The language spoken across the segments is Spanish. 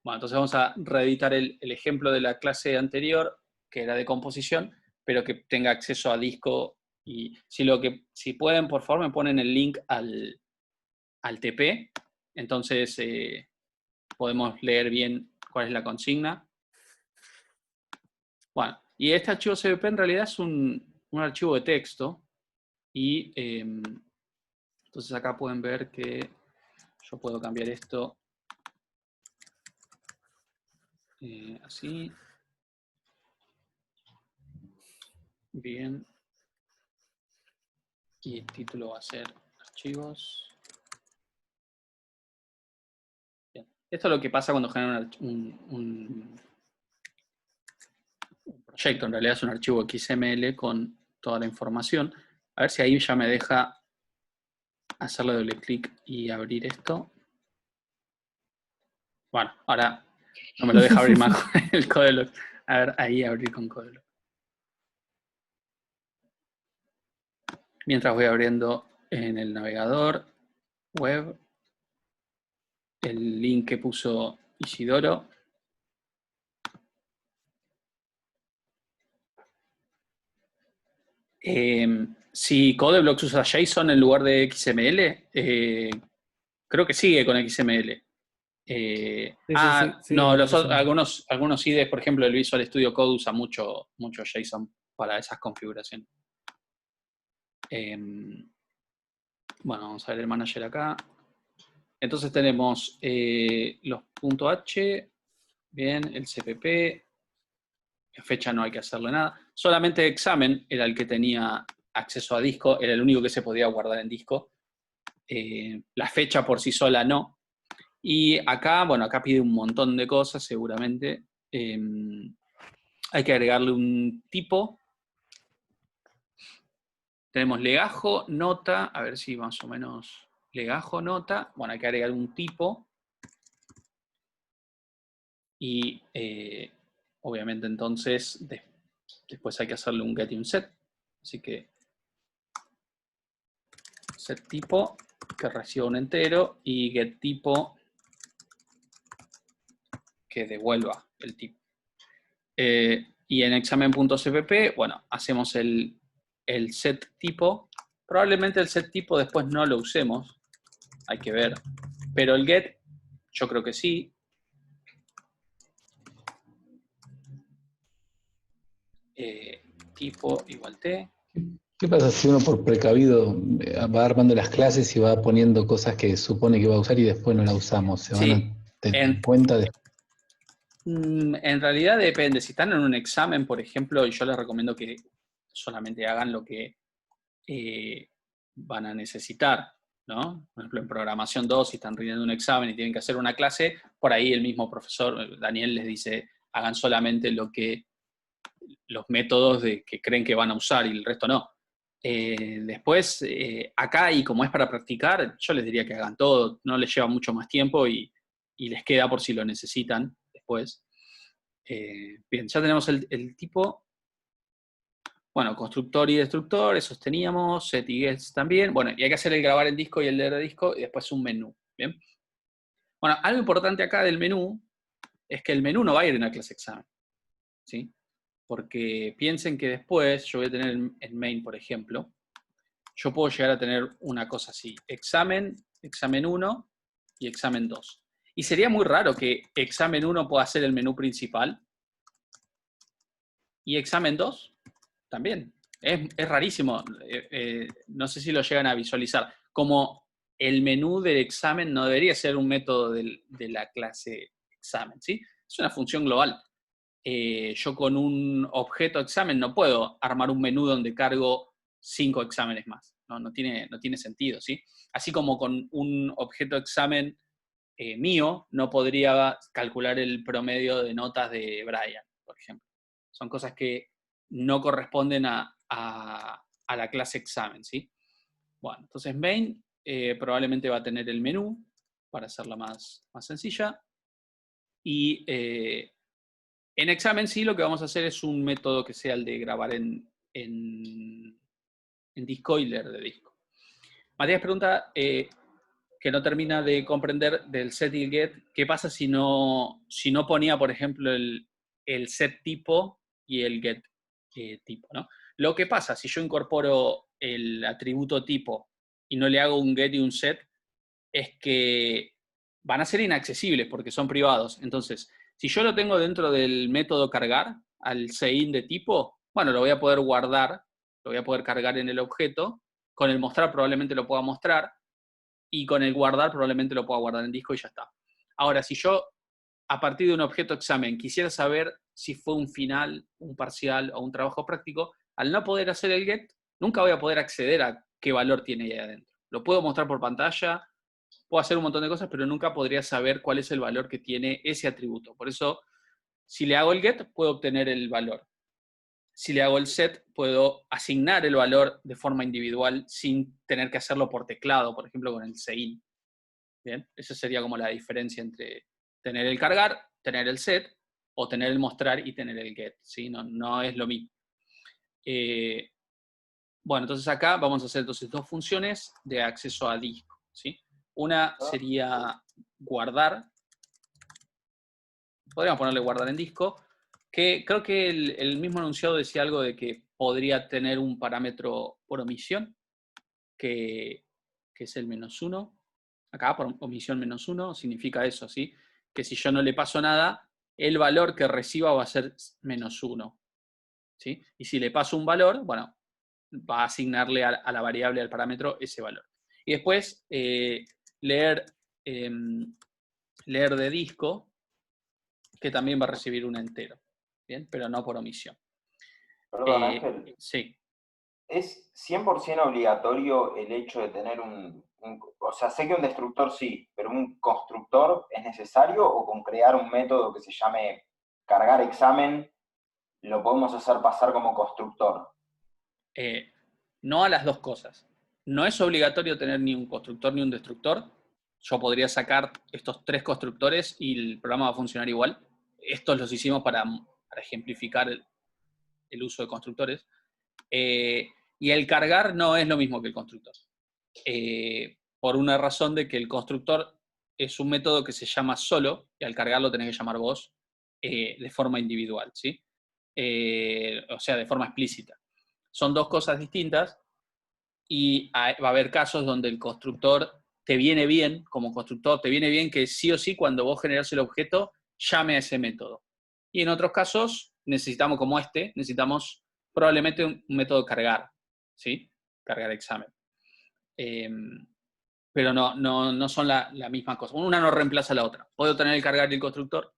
Bueno, entonces vamos a reeditar el ejemplo de la clase anterior, que era de composición, pero que tenga acceso a disco. Y si pueden, por favor, me ponen el link al TP. Entonces podemos leer bien cuál es la consigna. Bueno, y este archivo CVP en realidad es un archivo de texto. Y entonces acá pueden ver que yo puedo cambiar esto así. Bien. Y el título va a ser archivos. Bien. Esto es lo que pasa cuando generan un proyecto. En realidad es un archivo XML con toda la información. A ver si ahí ya me deja hacerle doble clic y abrir esto. Bueno, ahora no me lo deja abrir más con el Codelock. A ver, ahí abrir con Codelock. Mientras voy abriendo en el navegador web el link que puso Isidoro. Si Codeblocks usa JSON en lugar de XML, creo que sigue con XML. Sí, No, me parece. algunos IDEs, por ejemplo, el Visual Studio Code usa mucho JSON para esas configuraciones. Bueno, vamos a ver el manager acá. Entonces tenemos los .h, bien, el CPP, en fecha no hay que hacerle nada. Solamente examen era el que tenía acceso a disco, era el único que se podía guardar en disco. La fecha por sí sola no. Y acá, bueno, acá pide un montón de cosas seguramente. Hay que agregarle un tipo. Tenemos legajo, nota, a ver si más o menos legajo, nota. Bueno, hay que agregar un tipo. Y obviamente entonces después hay que hacerle un get y un set. Así que set tipo que reciba un entero y get tipo que devuelva el tipo. Y en examen.cpp, bueno, hacemos el set tipo. Probablemente el set tipo después no lo usemos, hay que ver. Pero el get, yo creo que sí. Tipo igual t. ¿Qué pasa si uno por precavido va armando las clases y va poniendo cosas que supone que va a usar y después no la usamos? ¿Se van a Sí, tener en cuenta? en realidad depende. Si están en un examen, por ejemplo, yo les recomiendo que solamente hagan lo que van a necesitar, ¿no? Por ejemplo, en programación 2, si están rindiendo un examen y tienen que hacer una clase, por ahí el mismo profesor, Daniel, les dice, hagan solamente los métodos que creen que van a usar y el resto no. Después, acá, y como es para practicar, yo les diría que hagan todo, no les lleva mucho más tiempo y les queda por si lo necesitan después. Bien, ya tenemos el tipo. Bueno, constructor y destructor, esos teníamos, set y gets también. Bueno, y hay que hacer el grabar en disco y el leer de disco y después un menú. Bien. Bueno, algo importante acá del menú es que el menú no va a ir en la clase examen. ¿Sí? Porque piensen que después, yo voy a tener en main, por ejemplo, yo puedo llegar a tener una cosa así: examen, examen 1 y examen 2. Y sería muy raro que examen 1 pueda ser el menú principal y examen 2 también. Es rarísimo. No sé si lo llegan a visualizar. Como el menú del examen no debería ser un método de la clase examen, ¿sí? Es una función global. Yo con un objeto examen no puedo armar un menú donde cargo 5 exámenes más. No tiene sentido, ¿sí? Así como con un objeto examen mío no podría calcular el promedio de notas de Brian, por ejemplo. Son cosas que no corresponden a la clase examen, ¿sí? Bueno, entonces main probablemente va a tener el menú para hacerla más sencilla. Y en examen sí lo que vamos a hacer es un método que sea el de grabar en disco y leer de disco. Matías pregunta, que no termina de comprender del set y el get. ¿Qué pasa si no ponía, por ejemplo, el set tipo y el get tipo, ¿no? Lo que pasa si yo incorporo el atributo tipo y no le hago un get y un set, es que van a ser inaccesibles porque son privados. Entonces, si yo lo tengo dentro del método cargar, al sein de tipo, bueno, lo voy a poder guardar, lo voy a poder cargar en el objeto. Con el mostrar probablemente lo pueda mostrar, y con el guardar probablemente lo pueda guardar en disco y ya está. Ahora, si yo a partir de un objeto examen quisiera saber si fue un final, un parcial o un trabajo práctico, al no poder hacer el get, nunca voy a poder acceder a qué valor tiene ahí adentro. Lo puedo mostrar por pantalla, puedo hacer un montón de cosas, pero nunca podría saber cuál es el valor que tiene ese atributo. Por eso, si le hago el get, puedo obtener el valor. Si le hago el set, puedo asignar el valor de forma individual sin tener que hacerlo por teclado, por ejemplo, con el sein. Bien, esa sería como la diferencia entre tener el cargar, tener el set, o tener el mostrar y tener el get, ¿sí? No es lo mismo. Bueno, entonces acá vamos a hacer entonces dos funciones de acceso a disco, ¿sí? Una sería guardar, podríamos ponerle guardar en disco, que creo que el mismo enunciado decía algo de que podría tener un parámetro por omisión, que es el -1. Acá, por omisión -1, significa eso, ¿sí? Que si yo no le paso nada, el valor que reciba va a ser -1, ¿sí? Y si le paso un valor, bueno, va a asignarle a la variable, al parámetro, ese valor. Y después, leer de disco, que también va a recibir un entero, ¿bien? Pero no por omisión. Perdón, Ángel. Sí. ¿Es 100% obligatorio el hecho de tener o sea, sé que un destructor sí, pero un constructor es necesario, o con crear un método que se llame cargar examen lo podemos hacer pasar como constructor? No a las dos cosas. No es obligatorio tener ni un constructor ni un destructor. Yo podría sacar estos tres constructores y el programa va a funcionar igual. Estos los hicimos para ejemplificar el uso de constructores. Y el cargar no es lo mismo que el constructor. Por una razón de que el constructor es un método que se llama solo, y al cargarlo tenés que llamar vos de forma individual, ¿sí? O sea, de forma explícita. Son dos cosas distintas, y va a haber casos donde el constructor te viene bien, como constructor, te viene bien que sí o sí cuando vos generás el objeto, llame a ese método. Y en otros casos necesitamos, como necesitamos probablemente un método cargar, ¿sí? Cargar examen. Pero no son la misma cosa. Una no reemplaza a la otra. Puedo tener el cargar y el constructor,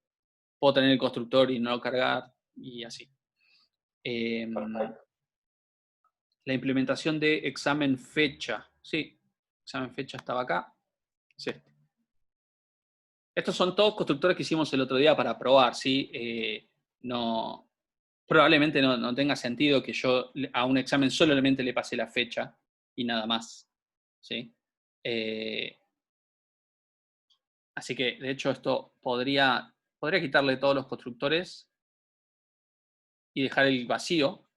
puedo tener el constructor y no cargar, y así. La implementación de examen fecha. Sí, examen fecha estaba acá. Es este. Estos son todos constructores que hicimos el otro día para probar, ¿sí? Probablemente no tenga sentido que yo a un examen solamente le pase la fecha y nada más, ¿sí? Así que, de hecho, esto podría quitarle todos los constructores y dejar el vacío,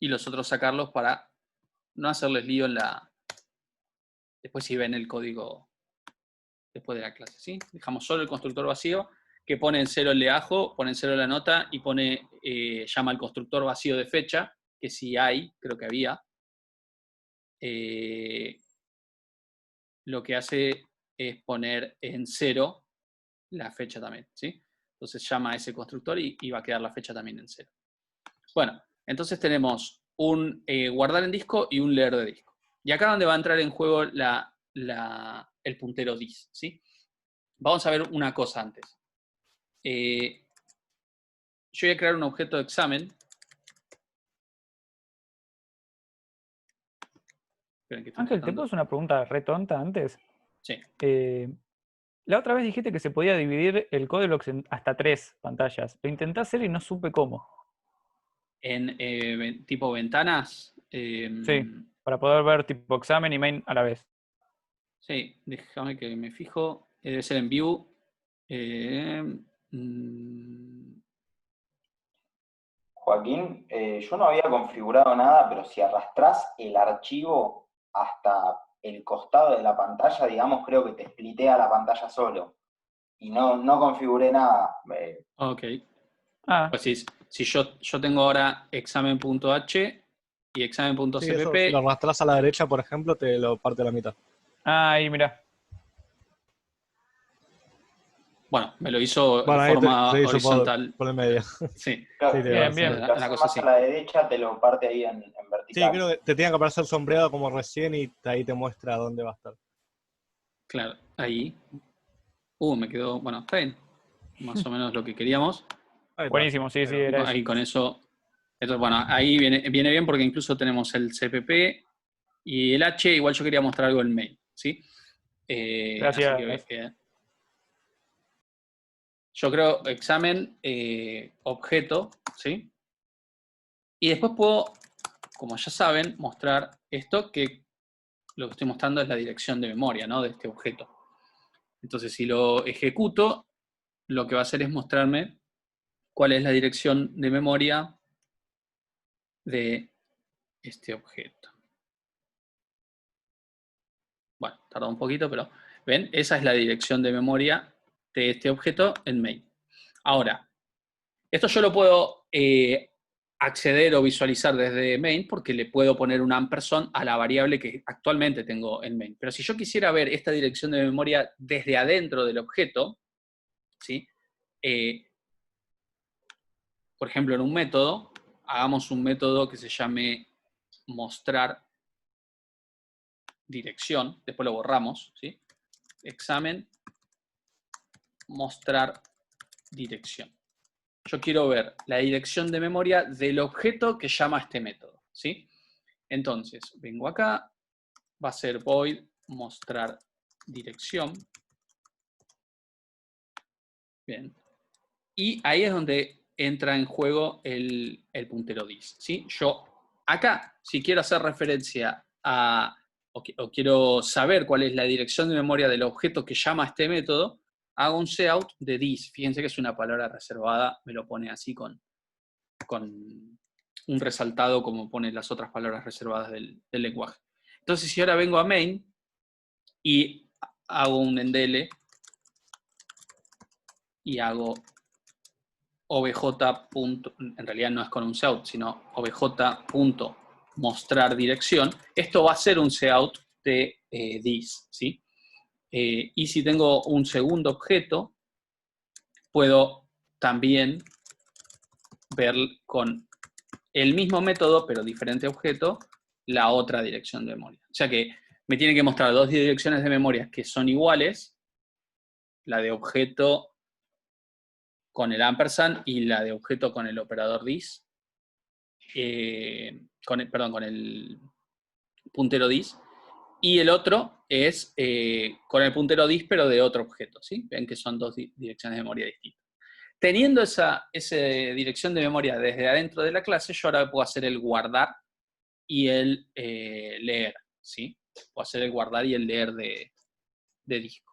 y los otros sacarlos para no hacerles lío después si ven el código después de la clase, ¿sí? Dejamos solo el constructor vacío, que pone en 0 el leajo, pone en 0 la nota y llama al constructor vacío de fecha, que si hay, creo que había. Lo que hace es poner en 0 la fecha también, ¿sí? Entonces llama a ese constructor y va a quedar la fecha también en 0. Bueno, entonces tenemos un guardar en disco y un leer de disco. Y acá es donde va a entrar en juego el puntero dis, ¿sí? Vamos a ver una cosa antes. Yo voy a crear un objeto de examen. Ángel, ¿te puedo hacer una pregunta re tonta antes? Sí. La otra vez dijiste que se podía dividir el código en hasta 3 pantallas. Lo intenté hacer y no supe cómo. En tipo ventanas. Sí, para poder ver tipo examen y main a la vez. Sí, déjame que me fijo. Debe ser en view. Joaquín, yo no había configurado nada, pero si arrastrás el archivo hasta el costado de la pantalla, digamos, creo que te splitea la pantalla solo. Y no configuré nada. Ok. Ah, Pues si yo tengo ahora examen.h y Sí, eso, si lo examen.cpp, arrastras a la derecha, por ejemplo, te lo parte a la mitad. ahí, mirá. bueno, me lo hizo de Bueno, ahí forma te hizo horizontal. por el medio. Sí, Claro, Sí, te Bien, va, bien. sí. lo una cosa haces más así. a la derecha, te lo parte ahí en Sí, vertical. creo que te tiene que aparecer sombreado como recién y ahí te muestra dónde va a estar. Claro, ahí. Me quedó, bueno, está bien. Más o menos lo que queríamos. Ahí está. Buenísimo, sí, sí, era eso. Ahí con eso. Entonces, bueno, ahí viene bien porque incluso tenemos el CPP y el H. Igual yo quería mostrar algo en mail, ¿sí? Así Gracias. que yo creo examen, objeto, ¿sí? Y después puedo, como ya saben, mostrar esto, que lo que estoy mostrando es la dirección de memoria, ¿no? De este objeto. Entonces, si lo ejecuto, lo que va a hacer es mostrarme cuál es la dirección de memoria de este objeto. Bueno, tardó un poquito, pero ¿ven? Esa es la dirección de memoria de este objeto en main. Ahora, esto yo lo puedo acceder o visualizar desde main porque le puedo poner un ampersand a la variable que actualmente tengo en main. Pero si yo quisiera ver esta dirección de memoria desde adentro del objeto, ¿sí? Por ejemplo, en un método, hagamos un método que se llame mostrar dirección, después lo borramos, ¿sí? Examen, mostrar dirección. Yo quiero ver la dirección de memoria del objeto que llama este método, ¿sí? Entonces, vengo acá, va a ser void mostrar dirección. Bien. Y ahí es donde entra en juego el puntero dis, ¿sí? Yo acá, si quiero hacer referencia a, o quiero saber cuál es la dirección de memoria del objeto que llama este método, hago un cout de dis. Fíjense que es una palabra reservada, me lo pone así con un resaltado como pone las otras palabras reservadas del lenguaje. Entonces, si ahora vengo a main y hago un endele y hago obj. En realidad no es con un cout, sino obj.mostrar dirección, esto va a ser un cout de dis, ¿sí? Y si tengo un segundo objeto, puedo también ver con el mismo método, pero diferente objeto, la otra dirección de memoria. O sea que me tiene que mostrar dos direcciones de memoria que son iguales, la de objeto con el ampersand y la de objeto con el operador dis, con el puntero dis, y el otro es con el puntero dis, pero de otro objeto, ¿sí? Ven que son dos direcciones de memoria distintas. Teniendo esa dirección de memoria desde adentro de la clase, yo ahora puedo hacer el guardar y el leer, ¿sí? Puedo hacer el guardar y el leer de disco.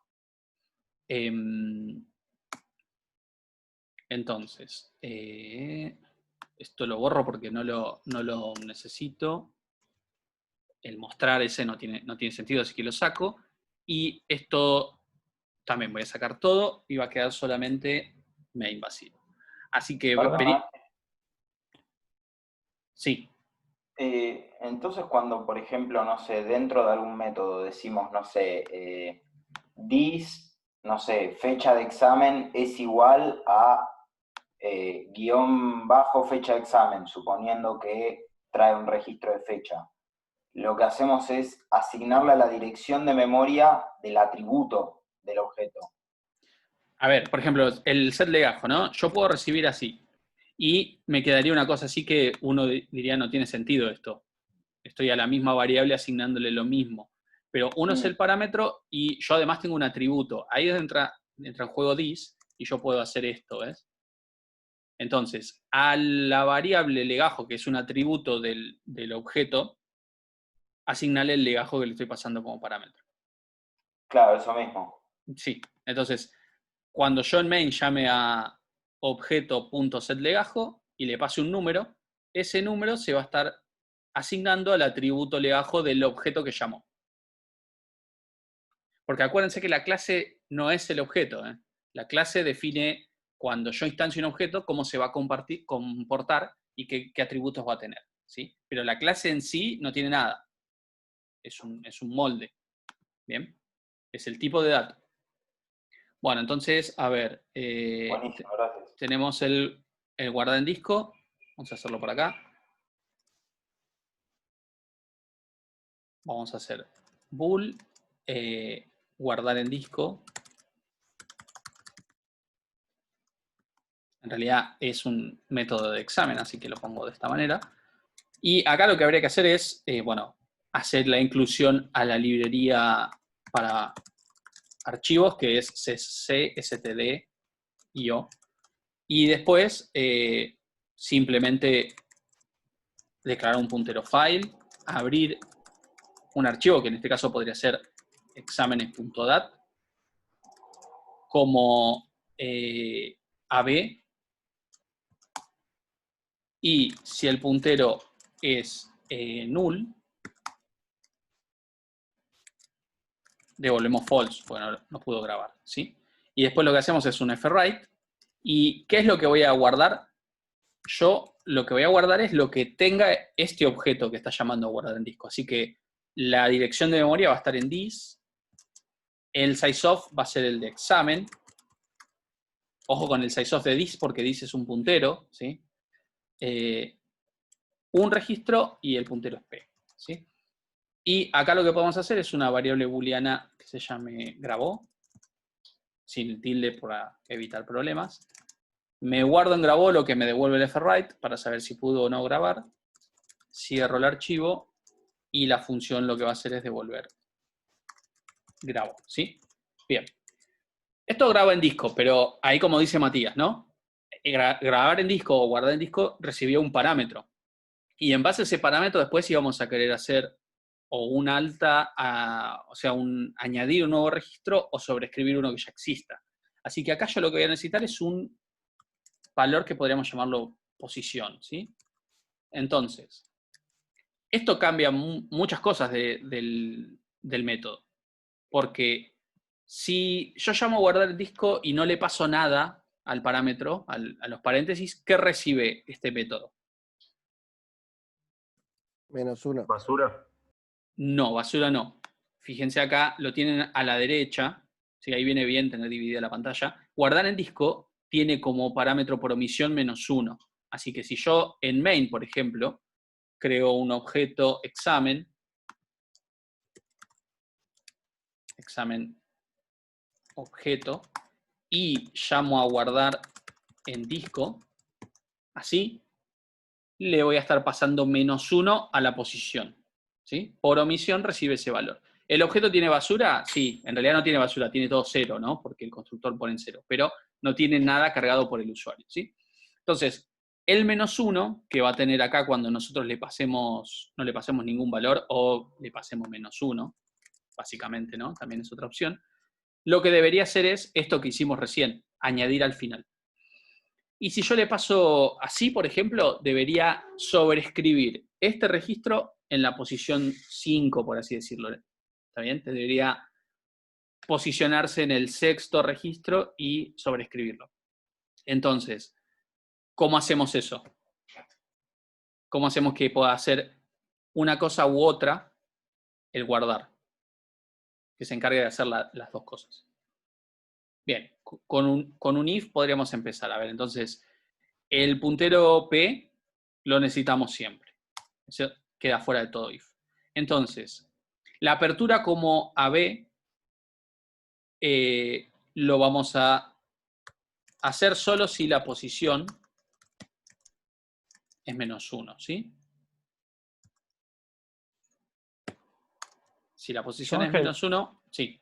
Entonces, esto lo borro porque no lo necesito. El mostrar ese no tiene sentido, así que lo saco. Y esto también voy a sacar todo y va a quedar solamente main vacío. Así que Perdón, sí. entonces cuando, por ejemplo, no sé, dentro de algún método decimos, no sé, dis, no sé, fecha de examen es igual a guión bajo fecha de examen, suponiendo que trae un registro de fecha. Lo que hacemos es asignarle a la dirección de memoria del atributo del objeto. A ver, por ejemplo, el set legajo, ¿no? Yo puedo recibir así. Y me quedaría una cosa así que uno diría no tiene sentido esto. Estoy a la misma variable asignándole lo mismo. Pero uno es el parámetro y yo además tengo un atributo. Ahí entra en juego dis y yo puedo hacer esto, ¿ves? Entonces, a la variable legajo, que es un atributo del objeto, asignale el legajo que le estoy pasando como parámetro. Claro, eso mismo. Sí, entonces, cuando yo en main llame a objeto.setLegajo y le pase un número, ese número se va a estar asignando al atributo legajo del objeto que llamó. Porque acuérdense que la clase no es el objeto. La clase define, cuando yo instancio un objeto, cómo se va a comportar y qué atributos va a tener, ¿sí? Pero la clase en sí no tiene nada. Es un molde. ¿Bien? Es el tipo de dato. Bueno, entonces, a ver. Buenísimo, gracias. Tenemos el guardar en disco. Vamos a hacerlo por acá. Vamos a hacer bool guardar en disco. En realidad es un método de examen, así que lo pongo de esta manera. Y acá lo que habría que hacer es, bueno, hacer la inclusión a la librería para archivos, que es cstd-io. Y después, simplemente declarar un puntero file, abrir un archivo, que en este caso podría ser exámenes.dat, como AB, y si el puntero es null, devolvemos false, porque no pudo grabar, ¿sí? Y después lo que hacemos es un fwrite. ¿Y qué es lo que voy a guardar? Yo lo que voy a guardar es lo que tenga este objeto que está llamando a guardar en disco. Así que la dirección de memoria va a estar en dis. El sizeof va a ser el de examen. Ojo con el sizeof de dis porque dis es un puntero, ¿sí? Un registro y el puntero es p, ¿sí? Y acá lo que podemos hacer es una variable booleana que se llame grabó, sin tilde para evitar problemas. Me guardo en grabó lo que me devuelve el fwrite para saber si pudo o no grabar. Cierro el archivo y la función lo que va a hacer es devolver grabó, ¿sí? Bien. Esto graba en disco, pero ahí como dice Matías, ¿no? Grabar en disco o guardar en disco recibió un parámetro. Y en base a ese parámetro después íbamos a querer hacer o un alta, o sea, añadir un nuevo registro o sobreescribir uno que ya exista. Así que acá yo lo que voy a necesitar es un valor que podríamos llamarlo posición, ¿sí? Entonces, esto cambia muchas cosas del método. Porque si yo llamo a guardar el disco y no le paso nada al parámetro, a los paréntesis, ¿qué recibe este método? -1. ¿Basura? No, basura no. Fíjense acá, lo tienen a la derecha, ¿sí? Ahí viene bien tener dividida la pantalla. Guardar en disco tiene como parámetro por omisión -1. Así que si yo en main, por ejemplo, creo un objeto examen objeto, y llamo a guardar en disco, así, le voy a estar pasando -1 a la posición, ¿sí? Por omisión recibe ese valor. ¿El objeto tiene basura? Sí, en realidad no tiene basura, tiene todo 0, ¿no? Porque el constructor pone en 0, pero no tiene nada cargado por el usuario, ¿sí? Entonces, el -1 que va a tener acá cuando nosotros no le pasemos ningún valor o le pasemos -1, básicamente, ¿no? También es otra opción. Lo que debería hacer es esto que hicimos recién, añadir al final. Y si yo le paso así, por ejemplo, debería sobreescribir este registro en la posición 5, por así decirlo. ¿Está bien? Debería posicionarse en el sexto registro y sobreescribirlo. Entonces, ¿cómo hacemos eso? ¿Cómo hacemos que pueda hacer una cosa u otra el guardar? Que se encargue de hacer las dos cosas. Bien, con un if podríamos empezar. A ver, entonces, el puntero P lo necesitamos siempre. Eso queda fuera de todo if. Entonces, la apertura como AB lo vamos a hacer solo si la posición es -1, ¿sí? Si la posición Ángel, es -1, sí.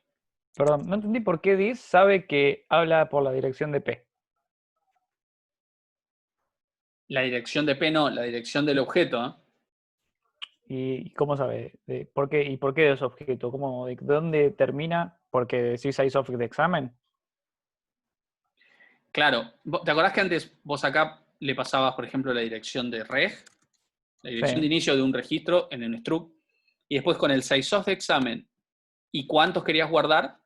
Perdón, no entendí por qué dis sabe que habla por la dirección de P. La dirección de P no, la dirección del objeto, ¿eh? ¿Y cómo sabe? ¿Por qué? ¿Y por qué de ese objeto? ¿De dónde termina? Porque decís sizeof de examen. Claro, ¿te acordás que antes vos acá le pasabas, por ejemplo, la dirección de reg? La dirección Sí. de inicio de un registro en el struct, y después con el sizeof de examen y cuántos querías guardar,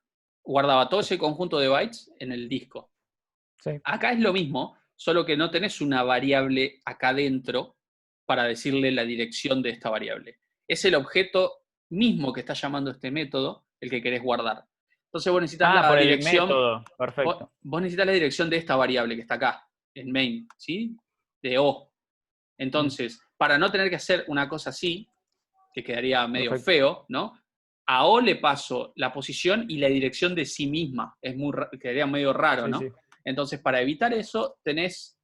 guardaba todo ese conjunto de bytes en el disco. Sí. Acá es lo mismo, solo que no tenés una variable acá dentro para decirle la dirección de esta variable. Es el objeto mismo que está llamando este método el que querés guardar. Entonces vos necesitas la por el dirección. método. Perfecto. Vos necesitas la dirección de esta variable que está acá, en main, ¿sí? De O. Entonces, para no tener que hacer una cosa así, que quedaría medio Perfecto. feo, ¿no? A O le paso la posición y la dirección de sí misma. Quedaría medio raro, Sí, ¿no? sí. Entonces, para evitar eso, tenés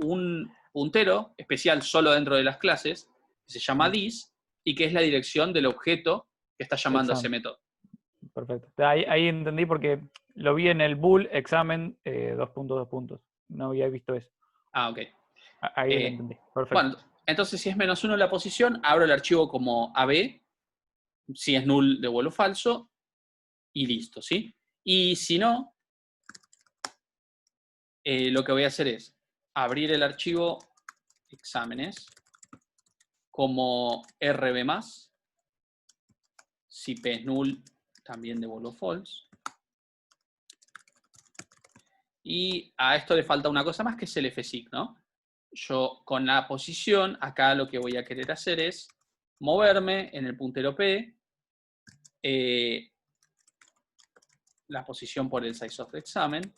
un puntero especial solo dentro de las clases, que se llama dis, y que es la dirección del objeto que está llamando a ese Examen. método. Perfecto. Ahí entendí porque lo vi en el bool examen 2 puntos. No había visto eso. Ah, ok. Ahí lo entendí. Perfecto. Bueno, entonces si es -1 la posición, abro el archivo como AB, si es null devuelvo falso, y listo, ¿sí? Y si no, lo que voy a hacer es abrir el archivo exámenes como RB+, si P es null, también devuelvo false. Y a esto le falta una cosa más, que es el fseek, ¿no? Yo con la posición, acá lo que voy a querer hacer es moverme en el puntero P, la posición por el size of the examen,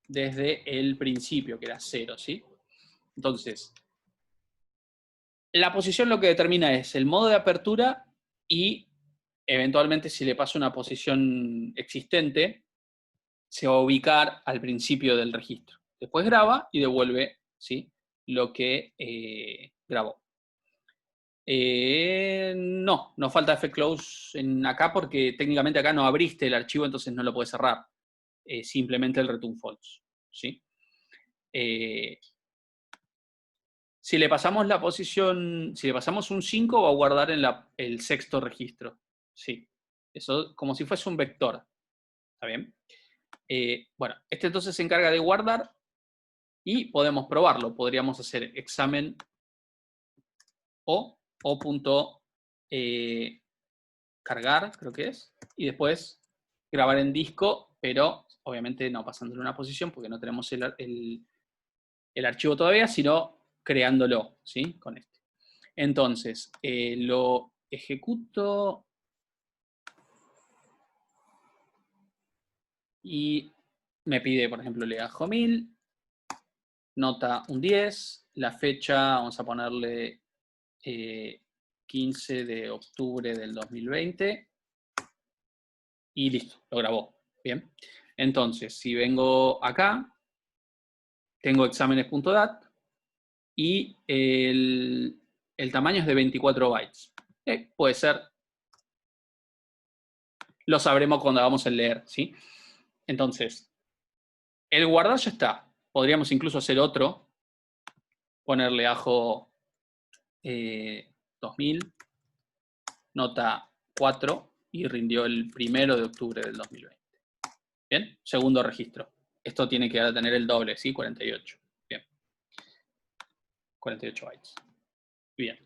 desde el principio, que era 0, ¿sí? Entonces, la posición lo que determina es el modo de apertura y, eventualmente, si le paso una posición existente, se va a ubicar al principio del registro. Después graba y devuelve, ¿sí?, lo que grabó. No falta fclose acá porque técnicamente acá no abriste el archivo, entonces no lo puedes cerrar. Simplemente el return false, ¿sí? Si le pasamos la posición, si le pasamos un 5, va a guardar en el sexto registro. Sí. Eso como si fuese un vector. ¿Está bien? Bueno, este entonces se encarga de guardar y podemos probarlo. Podríamos hacer examen o punto cargar, creo que es, y después grabar en disco, pero obviamente no pasándole una posición porque no tenemos el archivo todavía, sino creándolo, ¿sí? Con este. Entonces, lo ejecuto y me pide, por ejemplo, le dejo 1000, nota un 10, la fecha, vamos a ponerle 15 de octubre del 2020 y listo, lo grabó. Bien. Entonces, si vengo acá, tengo exámenes.dat y el tamaño es de 24 bytes. Puede ser. Lo sabremos cuando hagamos el leer, ¿sí? Entonces, el guardar ya está. Podríamos incluso hacer otro. Ponerle ajo 2000, nota 4, y rindió el 1 de octubre del 2020. Bien, segundo registro. Esto tiene que tener el doble, ¿sí? 48. Bien. 48 bytes. Bien.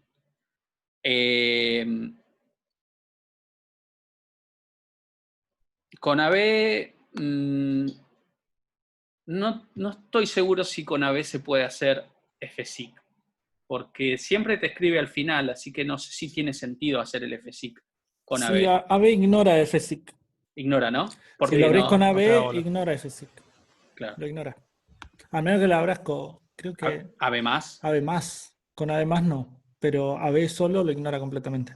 Con AB, no estoy seguro si con AB se puede hacer fseek, porque siempre te escribe al final, así que no sé si tiene sentido hacer el fseek con Sí, AB. AB ignora fseek. Ignora, ¿no? Si Porque lo abrís con no te da AB, bola. ignora fseek. claro. Lo ignora. A menos que lo abras con, creo que AB más. AB más. Con AB más no. Pero AB solo lo ignora completamente.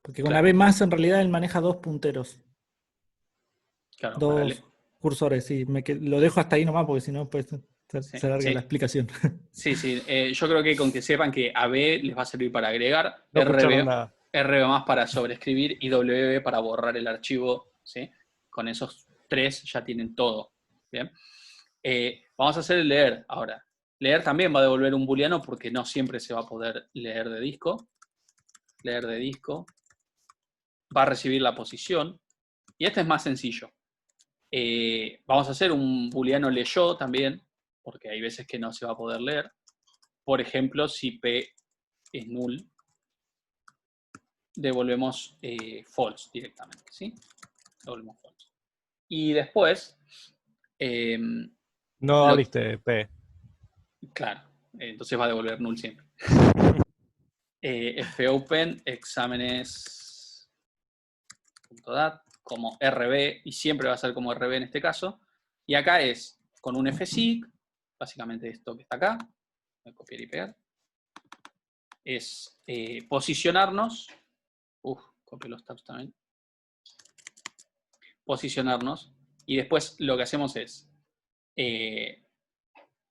Porque con Claro. AB más en realidad él maneja dos punteros. Claro, Dos cursores, sí. Lo dejo hasta ahí nomás porque si no pues se larga la explicación. Sí. Yo creo que con que sepan que AB les va a servir para agregar, No escucharon nada. RB más para sobreescribir y WB para borrar el archivo, ¿sí? Con esos tres ya tienen todo. ¿Bien? Vamos a hacer el leer ahora. Leer también va a devolver un booleano porque no siempre se va a poder leer de disco. Leer de disco. Va a recibir la posición. Y este es más sencillo. Vamos a hacer un booleano leyó también, porque hay veces que no se va a poder leer. Por ejemplo, si P es null, devolvemos false directamente, ¿sí? Devolvemos false. Y después... No abriste P. Claro, entonces va a devolver null siempre. fopen exámenes.dat como RB, y siempre va a ser como RB en este caso. Y acá es con un fsig, básicamente esto que está acá, voy a copiar y pegar, es posicionarnos, copio los tabs también, posicionarnos, y después lo que hacemos es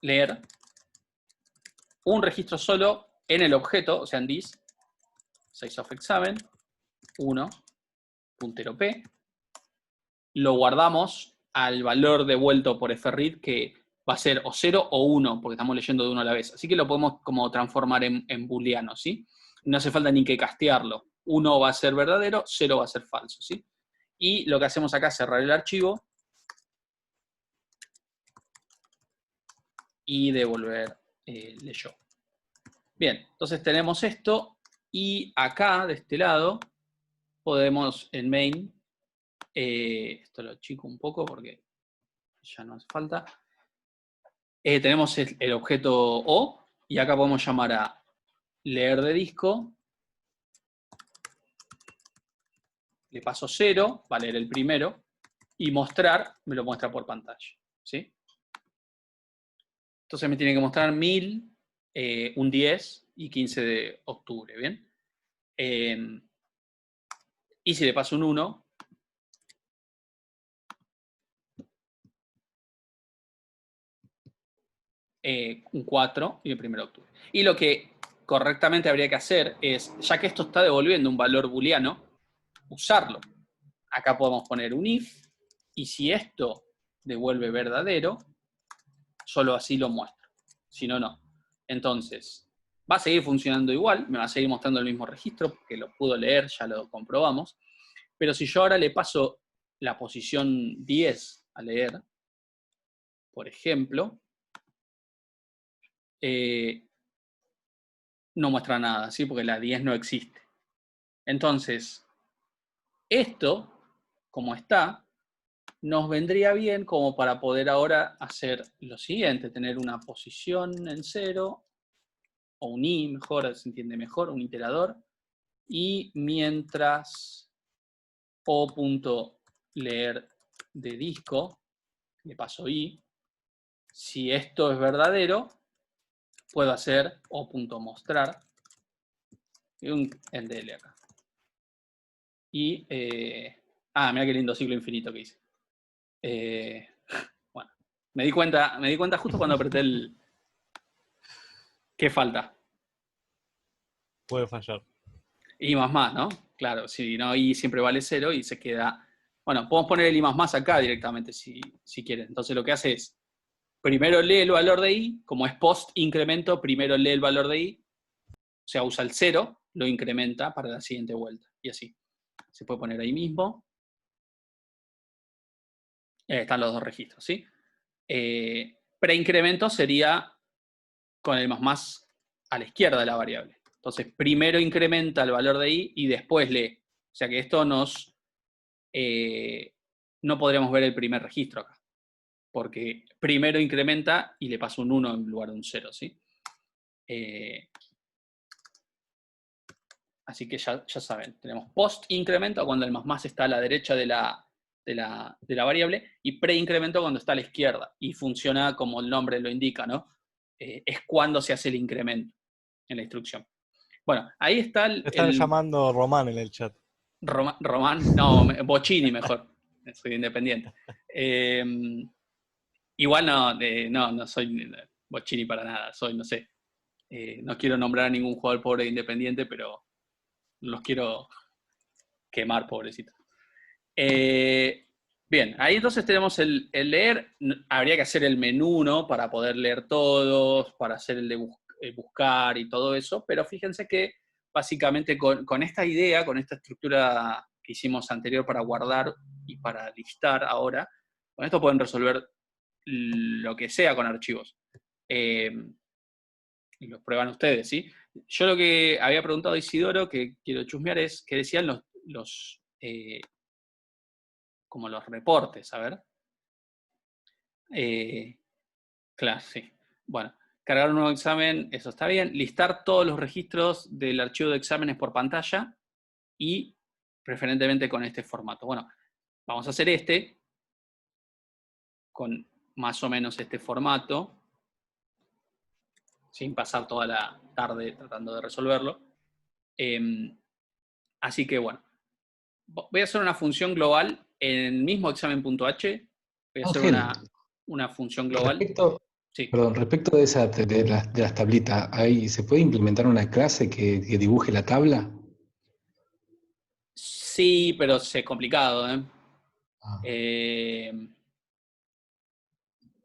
leer un registro solo en el objeto, o sea en this, sizeOfExamen, 1, puntero P, lo guardamos al valor devuelto por fread, que va a ser o 0 o 1, porque estamos leyendo de uno a la vez. Así que lo podemos como transformar en booleano, ¿sí? No hace falta ni que castearlo. 1 va a ser verdadero, 0 va a ser falso, ¿sí? Y lo que hacemos acá es cerrar el archivo y devolver leyó. Bien, entonces tenemos esto, y acá, de este lado, podemos en main, esto lo achico un poco porque ya no hace falta, tenemos el objeto O, y acá podemos llamar a leer de disco, le paso 0, va a leer el primero, y mostrar, me lo muestra por pantalla, ¿sí? Entonces me tiene que mostrar 1000, un 10 y 15 de octubre, ¿bien? Y si le paso un 1, un 4 y el 1 de octubre. Y lo que correctamente habría que hacer es, ya que esto está devolviendo un valor booleano, usarlo. Acá podemos poner un if, y si esto devuelve verdadero, solo así lo muestro. Si no, no. Entonces, va a seguir funcionando igual, me va a seguir mostrando el mismo registro, porque lo pudo leer, ya lo comprobamos. Pero si yo ahora le paso la posición 10 a leer, por ejemplo, no muestra nada, ¿sí? Porque la 10 no existe. Entonces, esto, como está, nos vendría bien como para poder ahora hacer lo siguiente, tener una posición en 0, o un i, mejor, se entiende mejor, un iterador, y mientras o.leer de disco, le paso i, si esto es verdadero, puedo hacer o.mostrar, y un endl acá. Y, mira qué lindo ciclo infinito que hice. Bueno, me di cuenta justo cuando apreté el... ¿Qué falta? Puede fallar. I más, ¿no? Claro, si no, i siempre vale 0 y se queda... Bueno, podemos poner el i más acá directamente si quieren. Entonces lo que hace es, primero lee el valor de i, como es post incremento, primero lee el valor de i, o sea, usa el 0, lo incrementa para la siguiente vuelta, y así. Se puede poner ahí mismo. Están los dos registros, ¿sí? Preincremento sería con el más a la izquierda de la variable. Entonces, primero incrementa el valor de i y después lee. O sea que esto nos... no podríamos ver el primer registro acá, porque primero incrementa y le pasa un 1 en lugar de un 0, ¿sí? Así que ya saben, tenemos post incremento cuando el más está a la derecha de la variable, y preincremento cuando está a la izquierda, y funciona como el nombre lo indica, ¿no? Es cuando se hace el incremento en la instrucción. Bueno, ahí está Me están llamando Román en el chat. Román, no, Bocchini mejor, soy independiente. Igual no soy Bocchini para nada, soy, no sé, no quiero nombrar a ningún jugador pobre de Independiente, pero los quiero quemar, pobrecitos. Bien, ahí entonces tenemos el leer. Habría que hacer el menú, ¿no? Para poder leer todos, para hacer el de buscar y todo eso, pero fíjense que básicamente con esta idea, con esta estructura que hicimos anterior para guardar y para listar ahora, con esto pueden resolver lo que sea con archivos. y lo prueban ustedes, ¿sí? Yo lo que había preguntado a Isidoro, que quiero chusmear, es que decían como los reportes, a ver. Claro, sí. Bueno, cargar un nuevo examen, eso está bien. Listar todos los registros del archivo de exámenes por pantalla y preferentemente con este formato. Bueno, vamos a hacer con más o menos este formato, sin pasar toda la tarde tratando de resolverlo. Así que bueno, voy a hacer una función global en el mismo examen.h. Voy a hacer Ángel, una función global. Sí. Respecto de las tablitas, ¿se puede implementar una clase que dibuje la tabla? Sí, pero es complicado, ¿eh? Ah.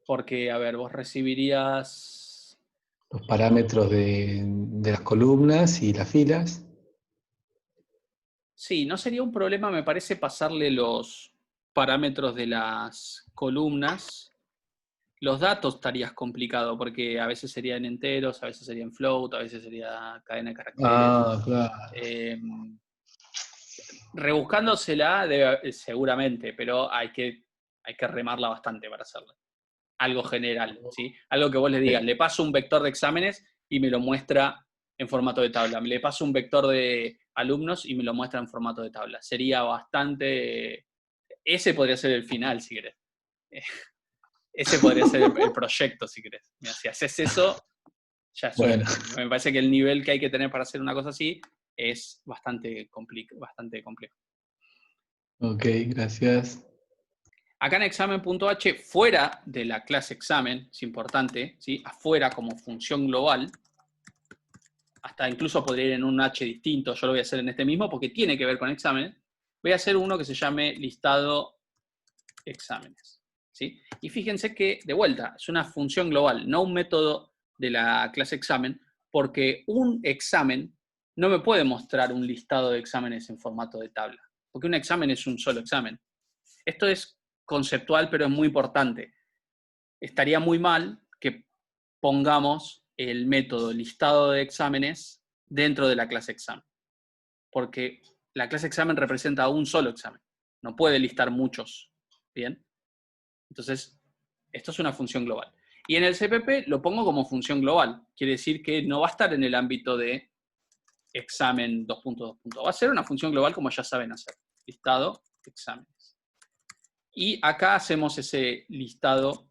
Porque, a ver, vos recibirías... Los parámetros de las columnas y las filas. Sí, no sería un problema, me parece, pasarle los parámetros de las columnas. Los datos estarías complicado, porque a veces serían enteros, a veces serían float, a veces sería cadena de caracteres. Ah, claro. Rebuscándosela seguramente, pero hay que remarla bastante para hacerla. Algo general, ¿sí? Algo que vos le digas, le paso un vector de exámenes y me lo muestra en formato de tabla. Le paso un vector de alumnos y me lo muestra en formato de tabla. Sería bastante... Ese podría ser el final, si querés. Ese podría ser el proyecto, si querés. Mira, si haces eso, ya es Bueno. Me parece que el nivel que hay que tener para hacer una cosa así es bastante complejo. Ok, gracias. Acá en examen.h, fuera de la clase examen, es importante, ¿sí? Afuera como función global, hasta incluso podría ir en un H distinto, yo lo voy a hacer en este mismo porque tiene que ver con exámenes, voy a hacer uno que se llame listado exámenes, ¿sí? Y fíjense que, de vuelta, es una función global, no un método de la clase examen, porque un examen no me puede mostrar un listado de exámenes en formato de tabla, porque un examen es un solo examen. Esto es conceptual, pero es muy importante. Estaría muy mal que pongamos el método listado de exámenes dentro de la clase examen, porque la clase examen representa un solo examen, no puede listar muchos, ¿bien? Entonces, esto es una función global. Y en el CPP lo pongo como función global, quiere decir que no va a estar en el ámbito de examen 2.2. Va a ser una función global como ya saben hacer, listado exámenes. Y acá hacemos ese listado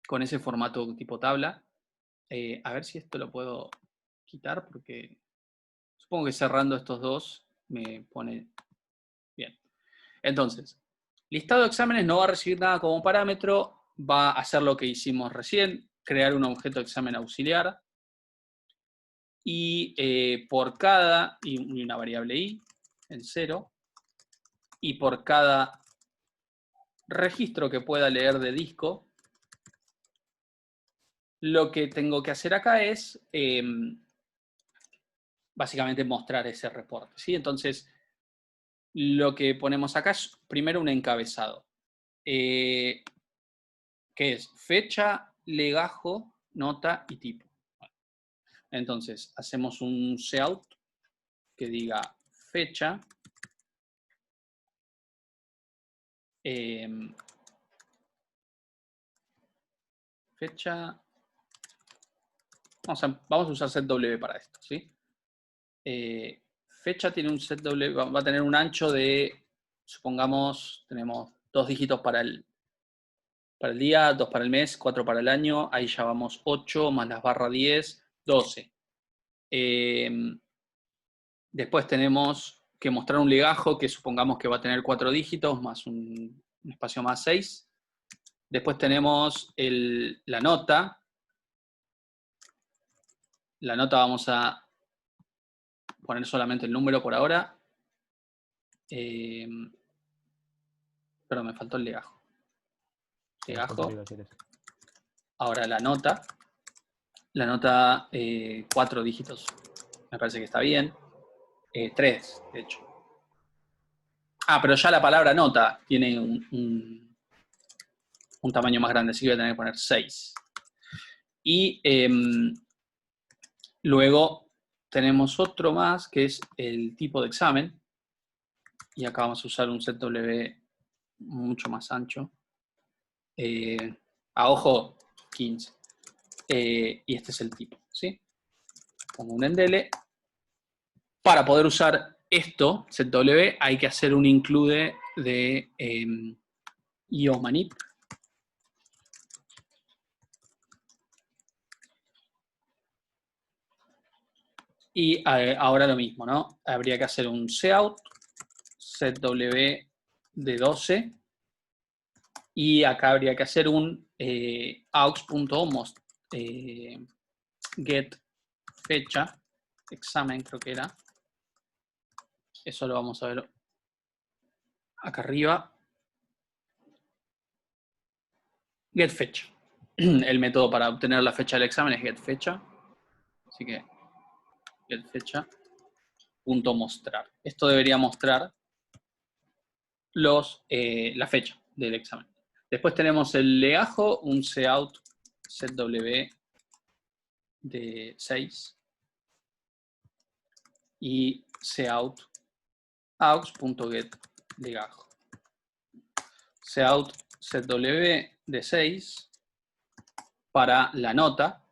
con ese formato tipo tabla. A ver si esto lo puedo quitar, porque supongo que cerrando estos dos me pone bien. Entonces, listado de exámenes no va a recibir nada como parámetro, va a hacer lo que hicimos recién, crear un objeto de examen auxiliar, y por cada, y una variable i en 0, y por cada registro que pueda leer de disco, lo que tengo que hacer acá es básicamente mostrar ese reporte, ¿sí? Entonces, lo que ponemos acá es primero un encabezado, que es fecha, legajo, nota y tipo. Entonces, hacemos un cout que diga fecha, fecha, vamos a usar setW para esto, ¿sí? Fecha tiene un setW, va a tener un ancho de, supongamos, tenemos 2 dígitos para el día, 2 para el mes, 4 para el año, ahí ya vamos 8, más las barras 10, 12. Después tenemos que mostrar un legajo que supongamos que va a tener 4 dígitos, más un espacio más 6. Después tenemos la nota. La nota vamos a poner solamente el número por ahora. Pero me faltó el legajo. Legajo. Ahora la nota. La nota 4 dígitos. Me parece que está bien. 3, de hecho. Pero ya la palabra nota tiene un tamaño más grande, así que voy a tener que poner 6. Y Luego tenemos otro más, que es el tipo de examen. Y acá vamos a usar un set W mucho más ancho. A ojo, 15. Y este es el tipo, ¿sí? Pongo un endele. Para poder usar esto, set W, hay que hacer un include de iomanip. Y ahora lo mismo, ¿no? Habría que hacer un cout, set W de 12. Y acá habría que hacer un aux.most get fecha, examen creo que era. Eso lo vamos a ver acá arriba. Get fecha. El método para obtener la fecha del examen es get fecha. Así que get fecha punto mostrar. Esto debería mostrar la fecha del examen. Después tenemos el legajo, un cout set W de 6 y cout aux.get legajo. Cout set W de 6 para la nota,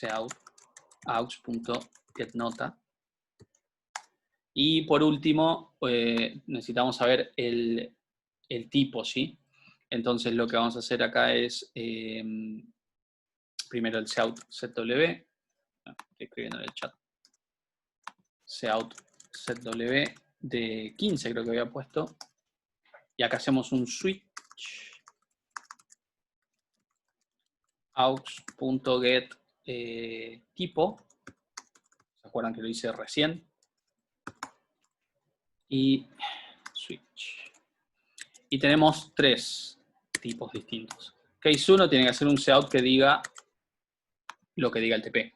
cout aux.get nota. Y por último, necesitamos saber el tipo, ¿sí? Entonces lo que vamos a hacer acá es primero el cout set W, estoy escribiendo en el chat, cout set W de 15 creo que había puesto, y acá hacemos un switch aux.get tipo, ¿se acuerdan que lo hice recién? Y switch. Y tenemos 3 tipos distintos. Case 1 tiene que hacer un cout que diga lo que diga el TP.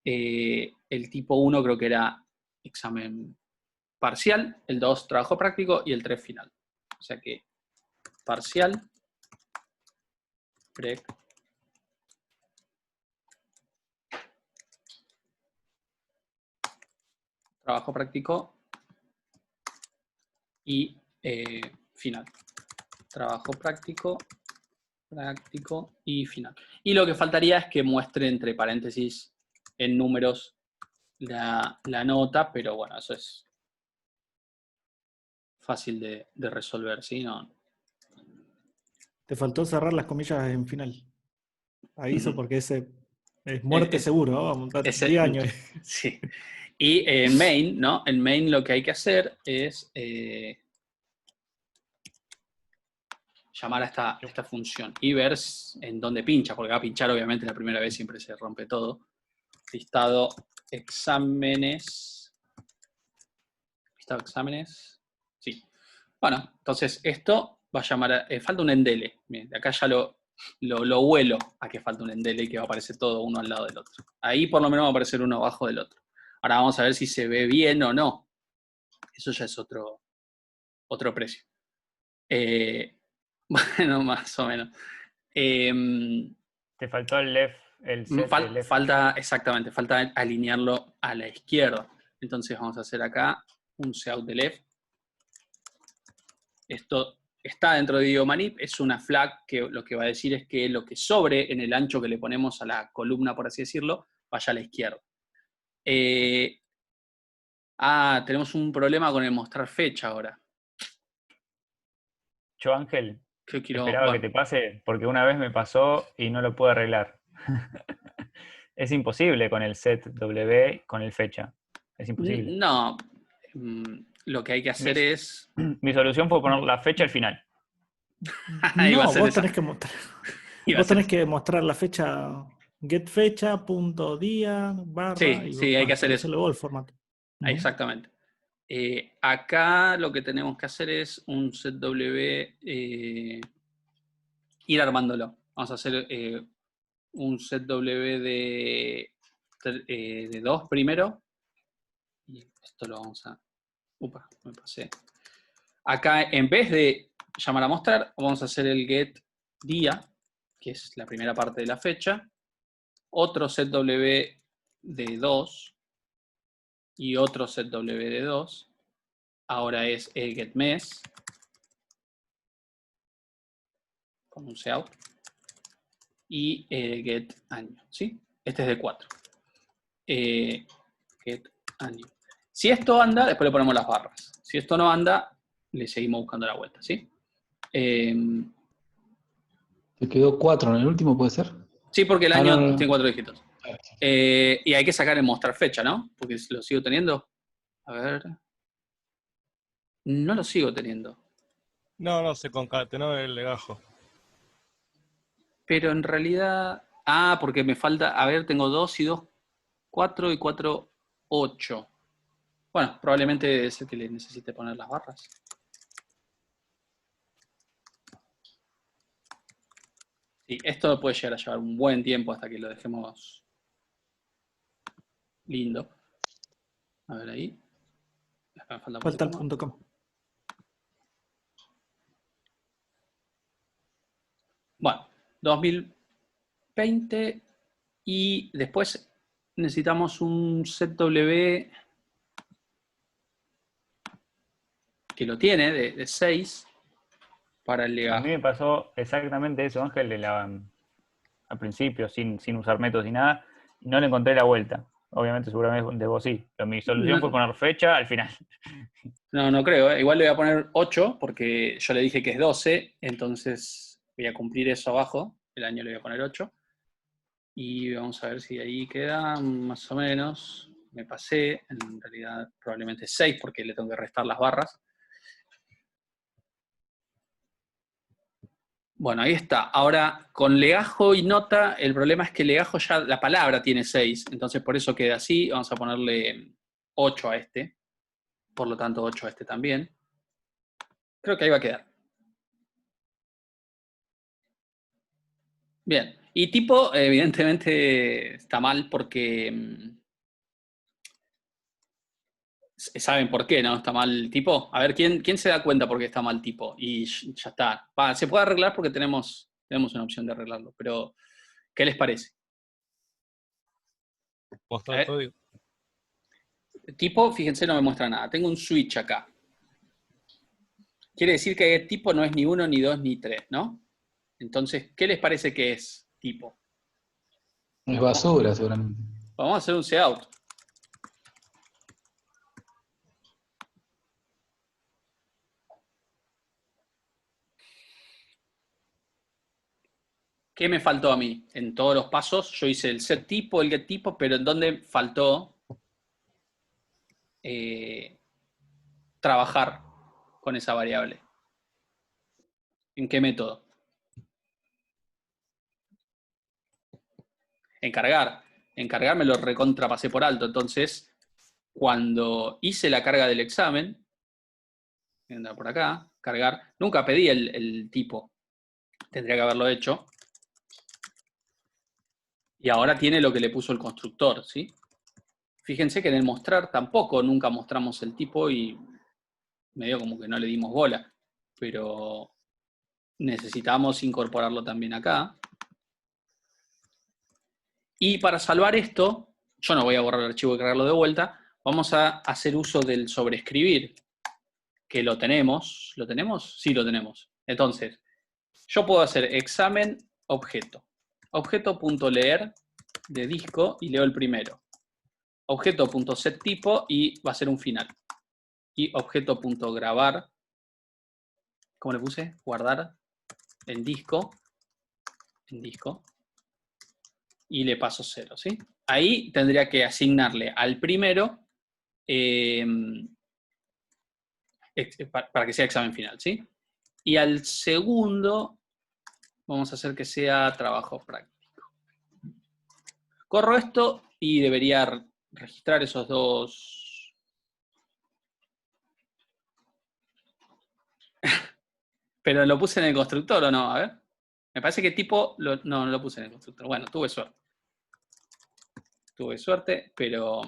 El tipo 1 creo que era examen parcial, el 2 trabajo práctico y el 3 final. O sea que parcial, prec, trabajo práctico y final. Trabajo práctico, práctico y final. Y lo que faltaría es que muestre entre paréntesis en números la nota, pero bueno, eso es fácil de resolver, ¿sí? No. Te faltó cerrar las comillas en final. Aviso porque ese es muerte Es- seguro, ¿no? Vamos a montar ese- 10 años. Sí. Y en main, ¿no? En main lo que hay que hacer es llamar a esta función y ver en dónde pincha, porque va a pinchar obviamente la primera vez, siempre se rompe todo. Listado exámenes. Listado exámenes. Sí. Bueno, entonces esto va a llamar falta un endele. Bien, de acá ya lo huelo a que falta un endele que va a aparecer todo uno al lado del otro. Ahí por lo menos va a aparecer uno abajo del otro. Ahora vamos a ver si se ve bien o no. Eso ya es otro precio. Bueno, más o menos. Te faltó el left, el set de left. Exactamente, falta alinearlo a la izquierda. Entonces vamos a hacer acá un cout de left. Esto está dentro de iomanip, es una flag que lo que va a decir es que lo que sobre en el ancho que le ponemos a la columna, por así decirlo, vaya a la izquierda. Tenemos un problema con el mostrar fecha ahora. Yo, Ángel, esperaba bueno, que te pase porque una vez me pasó y no lo pude arreglar. Es imposible con el set W, con el fecha. Es imposible. No, lo que hay que hacer es... Mi solución fue poner la fecha al final. Iba a No, ser vos esa. tenés que mostrar. Iba a Vos ser tenés esa. que mostrar la fecha, get fecha, punto día, barra, y Sí, hay que hacer eso. establecerle vos el formato. Exactamente. Acá lo que tenemos que hacer es un set W, ir armándolo. Vamos a hacer un set W de 2 primero. Y esto lo vamos a... Upa, me pasé. Acá, en vez de llamar a mostrar, vamos a hacer el get día, que es la primera parte de la fecha. Otro set W de 2 y otro set W de 2. Ahora es el getMes con un cout y el getAño, ¿sí? Este es de 4. GetAño. Si esto anda, después le ponemos las barras. Si esto no anda, le seguimos buscando la vuelta, ¿sí? Te quedó 4 en el último, ¿puede ser? Sí, porque el año no. tiene 4 dígitos. Y hay que sacar el mostrar fecha, ¿no? Porque lo sigo teniendo. A ver. No lo sigo teniendo. No, se concatenó el legajo. Pero en realidad... Ah, porque me falta... A ver, tengo 2 y 2, 4 y 4, 8. Bueno, probablemente es el que le necesite poner las barras. Sí, esto puede llegar a llevar un buen tiempo hasta que lo dejemos lindo. A ver ahí. Me Falta el punto com. Bueno, 2020 y después necesitamos un set W que lo tiene, de 6 para el A legajo. mí me pasó exactamente eso, Ángel, al principio, sin usar métodos ni nada, y no le encontré la vuelta. Obviamente, seguramente de vos sí. Pero mi solución fue poner fecha al final. No creo. Igual le voy a poner 8 porque yo le dije que es 12, entonces voy a cumplir eso abajo. El año le voy a poner 8. Y vamos a ver si ahí queda más o menos. Me pasé, en realidad probablemente 6 porque le tengo que restar las barras. Bueno, ahí está. Ahora, con legajo y nota, el problema es que legajo ya, la palabra tiene 6, entonces por eso queda así. Vamos a ponerle 8 a este. Por lo tanto, 8 a este también. Creo que ahí va a quedar. Bien. Y tipo, evidentemente, está mal porque... ¿Saben por qué no está mal tipo? A ver, ¿quién se da cuenta por qué está mal tipo? Y ya está. Se puede arreglar porque tenemos una opción de arreglarlo, pero ¿qué les parece? Mostrar el código. Tipo, fíjense, no me muestra nada. Tengo un switch acá. Quiere decir que tipo no es ni 1, ni 2, ni 3, ¿no? Entonces, ¿qué les parece que es tipo? Es basura, seguramente. Vamos a hacer un cout. ¿Qué me faltó a mí? En todos los pasos yo hice el set tipo, el get tipo, pero ¿en dónde faltó trabajar con esa variable? ¿En qué método? En cargar. En cargar me lo recontrapasé por alto. Entonces, cuando hice la carga del examen, anda por acá, cargar, nunca pedí el tipo. Tendría que haberlo hecho. Y ahora tiene lo que le puso el constructor, ¿sí? Fíjense que en el mostrar tampoco nunca mostramos el tipo y medio como que no le dimos bola. Pero necesitamos incorporarlo también acá. Y para salvar esto, yo no voy a borrar el archivo y cargarlo de vuelta, vamos a hacer uso del sobreescribir, que lo tenemos. ¿Lo tenemos? Sí, lo tenemos. Entonces, yo puedo hacer examen objeto. Objeto.leer de disco y leo el primero. Objeto.setTipo y va a ser un final. Y objeto.grabar, ¿cómo le puse? Guardar en disco. Y le paso 0, ¿sí? Ahí tendría que asignarle al primero para que sea examen final, ¿sí? Y al segundo vamos a hacer que sea trabajo práctico. Corro esto y debería registrar esos dos. ¿Pero lo puse en el constructor o no? A ver. Me parece que tipo... no lo puse en el constructor. Bueno, tuve suerte. Pero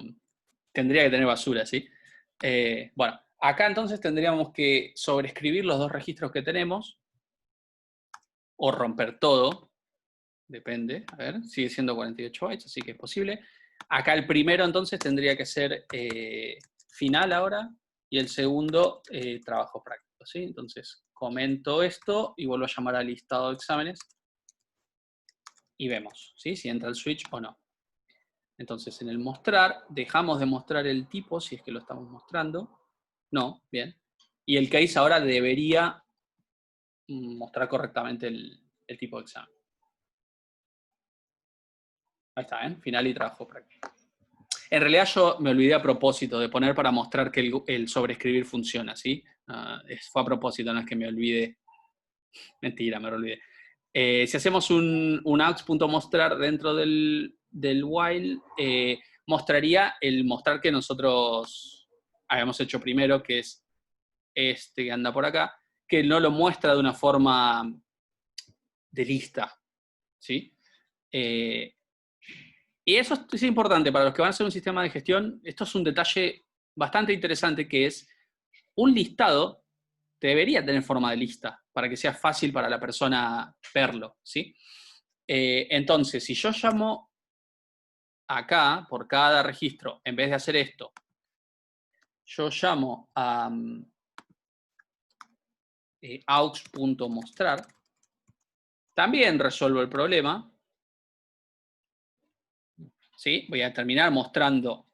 tendría que tener basura, ¿sí? Bueno, acá entonces tendríamos que sobreescribir los dos registros que tenemos, o romper todo, depende, a ver, sigue siendo 48 bytes, así que es posible. Acá el primero entonces tendría que ser final ahora, y el segundo trabajo práctico, ¿sí? Entonces comento esto y vuelvo a llamar al listado de exámenes y vemos, ¿sí? Si entra el switch o no. Entonces en el mostrar, dejamos de mostrar el tipo, si es que lo estamos mostrando. No, bien. Y el case ahora debería mostrar correctamente el tipo de examen. Ahí está, ¿eh? Final y trabajo práctico. En realidad yo me olvidé a propósito de poner para mostrar que el sobreescribir funciona, ¿sí? Fue a propósito, no es que me olvide. Mentira, me olvidé. Si hacemos un aux.mostrar dentro del while, mostraría el mostrar que nosotros habíamos hecho primero, que es este que anda por acá, que no lo muestra de una forma de lista, ¿sí? Y eso es importante para los que van a hacer un sistema de gestión. Esto es un detalle bastante interesante, que es un listado debería tener forma de lista para que sea fácil para la persona verlo, ¿sí? Entonces, si yo llamo acá por cada registro, en vez de hacer esto, yo llamo a aux.mostrar, también resuelvo el problema, ¿sí? Voy a terminar mostrando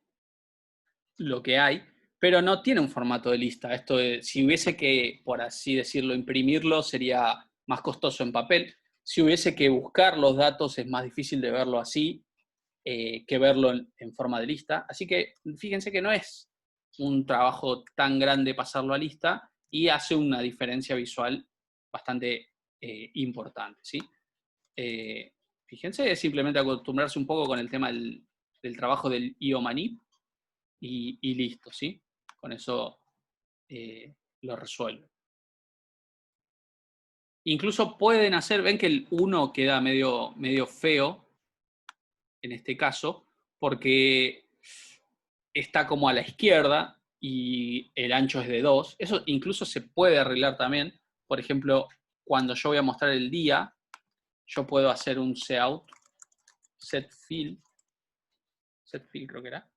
lo que hay, pero no tiene un formato de lista. Esto si hubiese que, por así decirlo, imprimirlo, sería más costoso en papel. Si hubiese que buscar los datos, es más difícil de verlo así que verlo en forma de lista. Así que fíjense que no es un trabajo tan grande pasarlo a lista y hace una diferencia visual bastante importante, ¿sí? Fíjense, es simplemente acostumbrarse un poco con el tema del trabajo del IOMANIP y listo, ¿sí? Con eso lo resuelve. Incluso pueden hacer, ven que el 1 queda medio feo en este caso, porque está como a la izquierda y el ancho es de 2. Eso incluso se puede arreglar también. Por ejemplo, cuando yo voy a mostrar el día, yo puedo hacer un cout, setFill creo que era,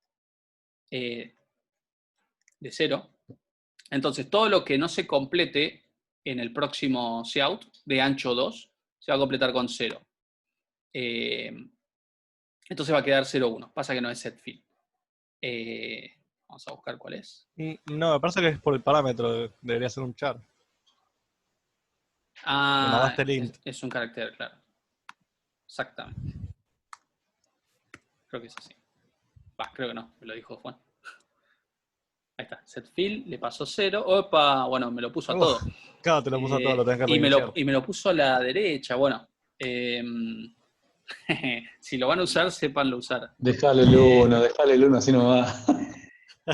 de 0. Entonces, todo lo que no se complete en el próximo cout de ancho 2, se va a completar con 0. Entonces va a quedar 0,1. Pasa que no es setFill. Vamos a buscar cuál es. No, me parece que es por el parámetro, debería ser un char. Le mandaste el int. Es un carácter, claro. Exactamente. Creo que es así. Creo que no, me lo dijo Juan. Ahí está, setFill, le pasó 0. Opa, bueno, me lo puso a todo. Claro, te lo puso a todo, lo tenés que reiniciar. Y me lo puso a la derecha. Bueno, si lo van a usar, sépanlo usar. Dejale el 1, así no va.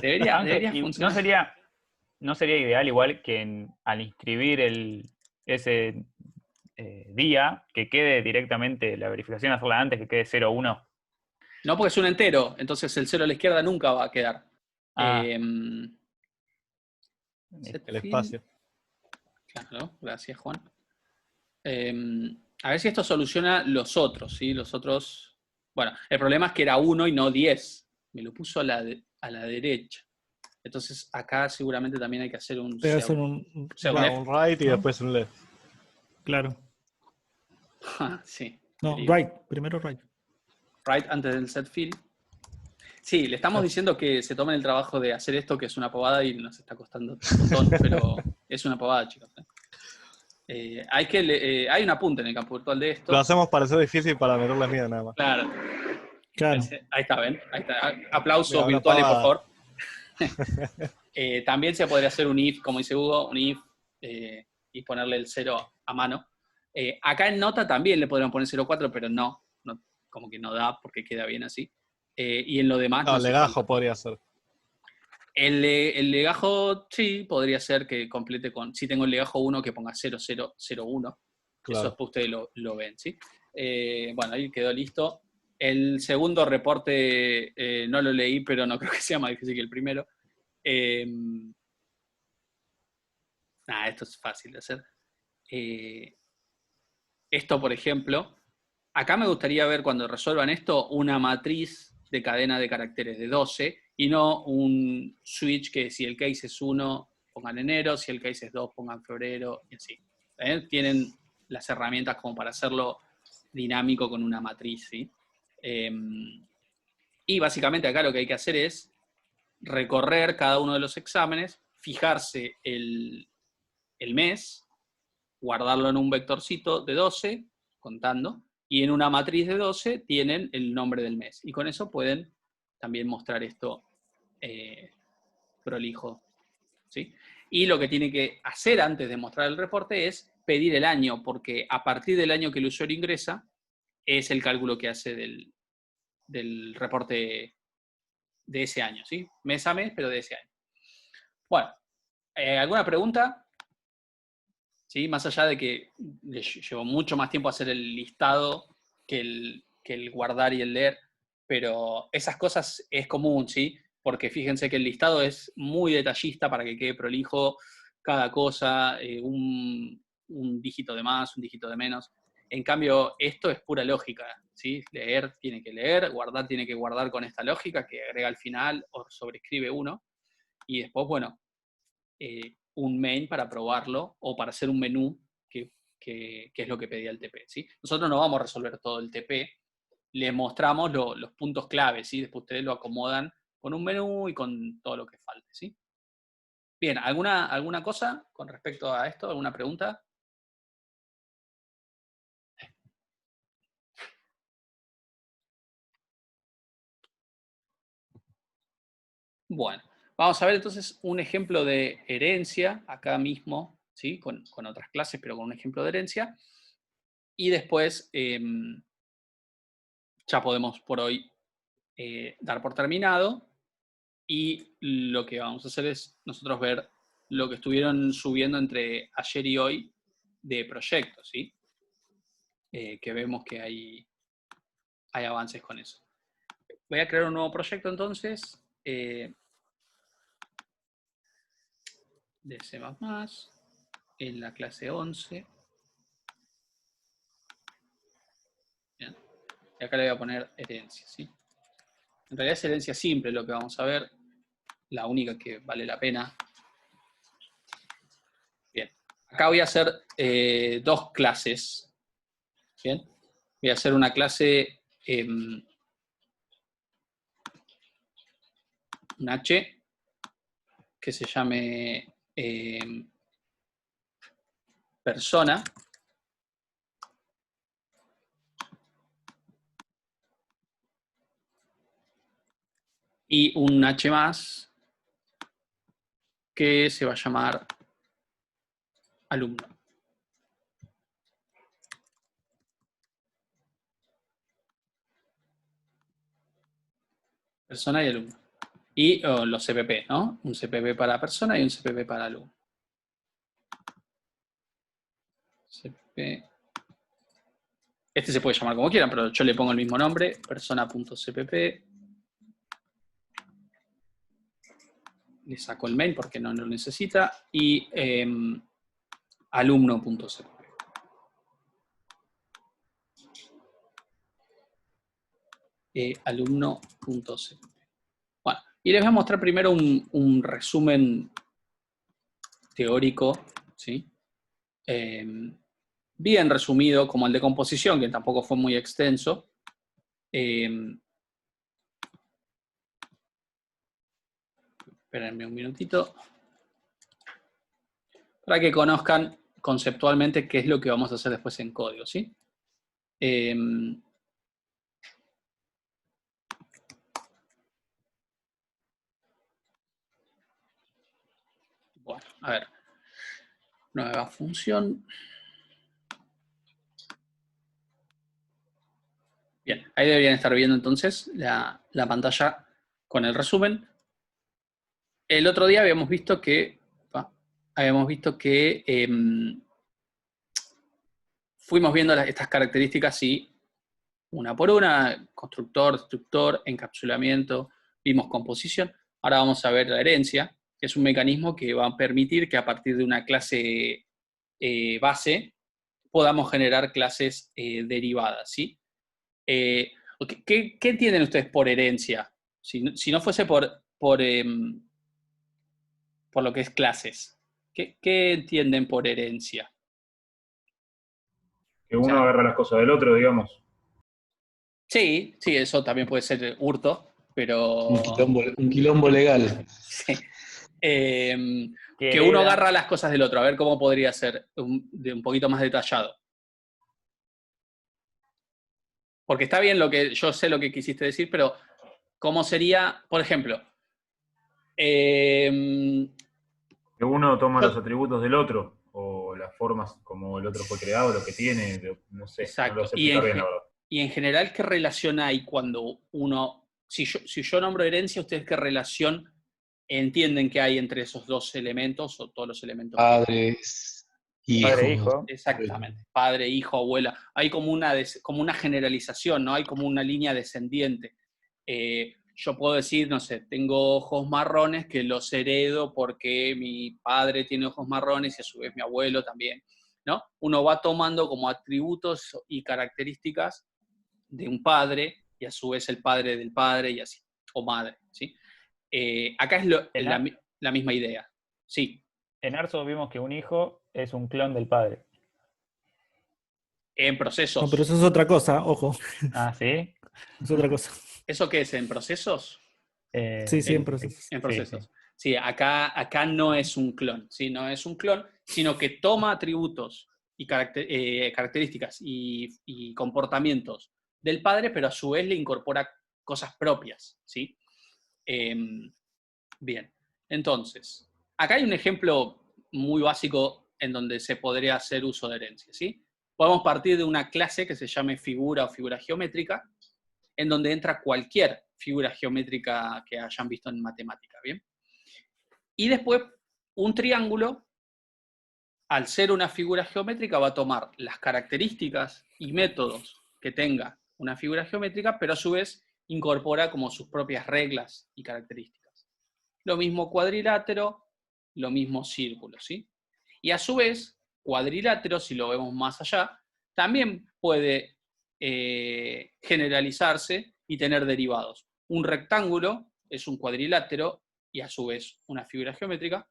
Debería funcionar. ¿No sería ideal igual que al inscribir ese día, que quede directamente la verificación, hacerla antes, que quede 0,1? No, porque es un entero, entonces el 0 a la izquierda nunca va a quedar. El espacio. Claro, gracias Juan. A ver si esto soluciona los otros, ¿sí? Los otros... Bueno, el problema es que era 1 y no 10. Me lo puso a la derecha. Entonces acá seguramente también hay que hacer un... un right y después un left. Claro. Sí. No, right. Primero right. Right antes del setFill. Sí, le estamos diciendo que se tomen el trabajo de hacer esto, que es una pavada y nos está costando un montón, pero es una pavada, chicos. Hay un apunte en el campo virtual de esto. Lo hacemos parecer difícil para meterle miedo nada más. Claro. Ahí está, ¿ven? Ahí está. Aplausos Mira, virtuales, por favor. También se podría hacer un if, como dice Hugo, un if y ponerle el 0 a mano. Acá en nota también le podrían poner 0,4, pero no, como que no da porque queda bien así. Y en lo demás... No, el legajo podría ser. El legajo, sí, podría ser que complete con... Si tengo el legajo 1, que ponga 0001. Claro. Eso después ustedes lo ven, ¿sí? Bueno, ahí quedó listo. El segundo reporte no lo leí, pero no creo que sea más difícil que el primero. Esto es fácil de hacer. Esto, por ejemplo, acá me gustaría ver cuando resuelvan esto una matriz de cadena de caracteres de 12, y no un switch que si el case es 1, pongan enero, si el case es 2, pongan febrero, y así. Tienen las herramientas como para hacerlo dinámico con una matriz, ¿sí? Y básicamente acá lo que hay que hacer es recorrer cada uno de los exámenes, fijarse el mes, guardarlo en un vectorcito de 12, contando, y en una matriz de 12 tienen el nombre del mes. Y con eso pueden también mostrar esto prolijo, ¿sí? Y lo que tiene que hacer antes de mostrar el reporte es pedir el año, porque a partir del año que el usuario ingresa, es el cálculo que hace del reporte de ese año, ¿sí? Mes a mes, pero de ese año. Bueno, ¿alguna pregunta? ¿Sí? Más allá de que le llevó mucho más tiempo hacer el listado que el guardar y el leer, pero esas cosas es común, ¿sí? Porque fíjense que el listado es muy detallista para que quede prolijo cada cosa, un dígito de más, un dígito de menos. En cambio, esto es pura lógica, ¿sí? Leer tiene que leer, guardar tiene que guardar con esta lógica que agrega al final o sobrescribe uno, y después, bueno, un main para probarlo o para hacer un menú, que es lo que pedía el TP, ¿sí? Nosotros no vamos a resolver todo el TP, les mostramos los puntos claves, ¿sí? Después ustedes lo acomodan con un menú y con todo lo que falte, ¿sí? Bien, ¿alguna cosa con respecto a esto? ¿Alguna pregunta? Bueno, vamos a ver entonces un ejemplo de herencia, acá mismo, ¿sí? Con otras clases, pero con un ejemplo de herencia. Y después ya podemos por hoy dar por terminado. Y lo que vamos a hacer es nosotros ver lo que estuvieron subiendo entre ayer y hoy de proyectos, ¿sí? Que vemos que hay avances con eso. Voy a crear un nuevo proyecto entonces, de C++, en la clase 11. Bien. Y acá le voy a poner herencia, ¿sí? En realidad es herencia simple lo que vamos a ver, la única que vale la pena. Bien. Acá voy a hacer dos clases. Bien. Voy a hacer una clase un H que se llame persona, y un H más que se va a llamar alumno. Persona y alumno. Y los CPP, ¿no? Un CPP para persona y un CPP para alumno. CPP. Este se puede llamar como quieran, pero yo le pongo el mismo nombre, persona.cpp. Le saco el main porque no lo necesita. Y alumno.cpp. Alumno.cpp. Bueno, y les voy a mostrar primero un resumen teórico, ¿sí? Bien resumido, como el de composición, que tampoco fue muy extenso. Espérenme un minutito. Para que conozcan conceptualmente qué es lo que vamos a hacer después en código, ¿sí? Bueno, a ver. Nueva función. Bien, ahí deberían estar viendo entonces la pantalla con el resumen. El otro día habíamos visto que fuimos viendo estas características y una por una, constructor, destructor, encapsulamiento, vimos composición. Ahora vamos a ver la herencia, que es un mecanismo que va a permitir que a partir de una clase base podamos generar clases derivadas, ¿sí? ¿Qué entienden ustedes por herencia? Si no fuese por lo que es clases, ¿qué entienden por herencia? Que O uno sea, agarra las cosas del otro, digamos. sí, eso también puede ser hurto, pero Un quilombo legal. sí. Que Que uno hereda. agarra las cosas del otro. A ver cómo podría ser un poquito más detallado. Porque está bien yo sé lo que quisiste decir, pero ¿cómo sería, por ejemplo? Que uno toma los Yo- atributos del otro, o las formas como el otro fue creado, lo que tiene, no sé, no lo exacto. sé explicar bien, la verdad. Y en general, ¿qué relación hay cuando uno, si yo nombro herencia, ustedes qué relación entienden que hay entre esos dos elementos o todos los elementos que... Padres, Padre e hijos. hijo. Exactamente. Padre, hijo, abuela. Hay como una generalización, ¿no? Hay como una línea descendiente. Yo puedo decir, no sé, tengo ojos marrones que los heredo porque mi padre tiene ojos marrones y a su vez mi abuelo también, ¿no? Uno va tomando como atributos y características de un padre y a su vez el padre del padre y así, o madre, ¿sí? Acá es En, la misma idea, sí. en Arso vimos que un hijo es un clon del padre. En No, pero procesos. eso es otra cosa, ojo. Ah, ¿sí? Es otra cosa. ¿Eso qué es? ¿En procesos? Sí, Sí, siempre. En sí, sí. procesos. Sí, acá no es un clon, ¿sí? No es un clon, sino que toma atributos y características y comportamientos del padre, pero a su vez le incorpora cosas propias, ¿sí? Bien, entonces, acá hay un ejemplo muy básico en donde se podría hacer uso de herencia, ¿sí? Podemos partir de una clase que se llame figura o figura geométrica, en donde entra cualquier figura geométrica que hayan visto en matemática, ¿bien? Y después, un triángulo, al ser una figura geométrica, va a tomar las características y métodos que tenga una figura geométrica, pero a su vez incorpora como sus propias reglas y características. Lo mismo cuadrilátero, lo mismo círculo, ¿sí? Y a su vez, cuadrilátero, si lo vemos más allá, también puede generalizarse y tener derivados. Un rectángulo es un cuadrilátero y a su vez una figura geométrica,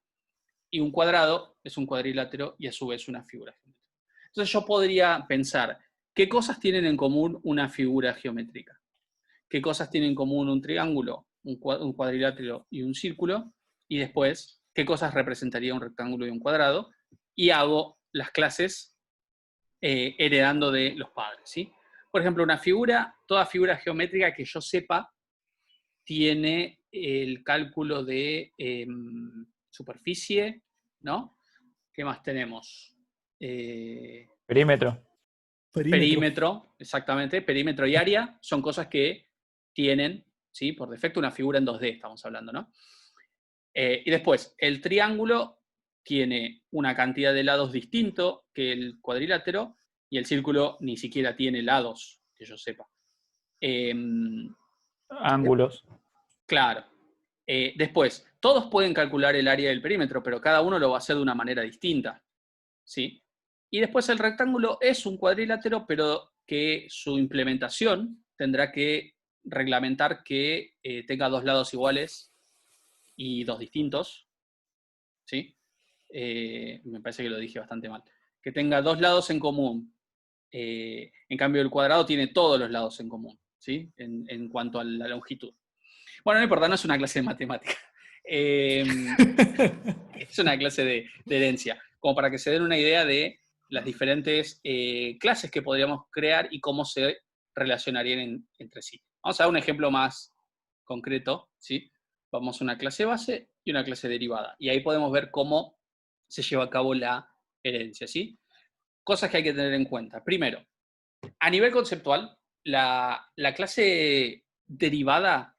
y un cuadrado es un cuadrilátero y a su vez una figura geométrica. Entonces yo podría pensar, ¿qué cosas tienen en común una figura geométrica? ¿Qué cosas tienen en común un triángulo, un cuadrilátero y un círculo? Y después, ¿qué cosas representaría un rectángulo y un cuadrado? Y hago las clases heredando de los padres, ¿sí? Por ejemplo, toda figura geométrica que yo sepa, tiene el cálculo de superficie, ¿no? ¿Qué más tenemos? Perímetro. Perímetro, exactamente. Perímetro y área son cosas que tienen, ¿sí? Por defecto, una figura en 2D, estamos hablando, ¿no? Y después, el triángulo tiene una cantidad de lados distinto que el cuadrilátero y el círculo ni siquiera tiene lados, que yo sepa. Ángulos. Claro. Después, todos pueden calcular el área del perímetro, pero cada uno lo va a hacer de una manera distinta, ¿sí? Y después el rectángulo es un cuadrilátero, pero que su implementación tendrá que reglamentar que tenga dos lados iguales y dos distintos, ¿sí? Me parece que lo dije bastante mal. Que tenga dos lados en común. En cambio, el cuadrado tiene todos los lados en común, ¿sí? En cuanto a la longitud. Bueno, no importa, no es una clase de matemática. Es una clase de herencia, como para que se den una idea de las diferentes clases que podríamos crear y cómo se relacionarían entre sí. Vamos a dar un ejemplo más concreto, ¿sí? Vamos a una clase base y una clase derivada. Y ahí podemos ver cómo se lleva a cabo la herencia, ¿sí? Cosas que hay que tener en cuenta. Primero, a nivel conceptual, la clase derivada,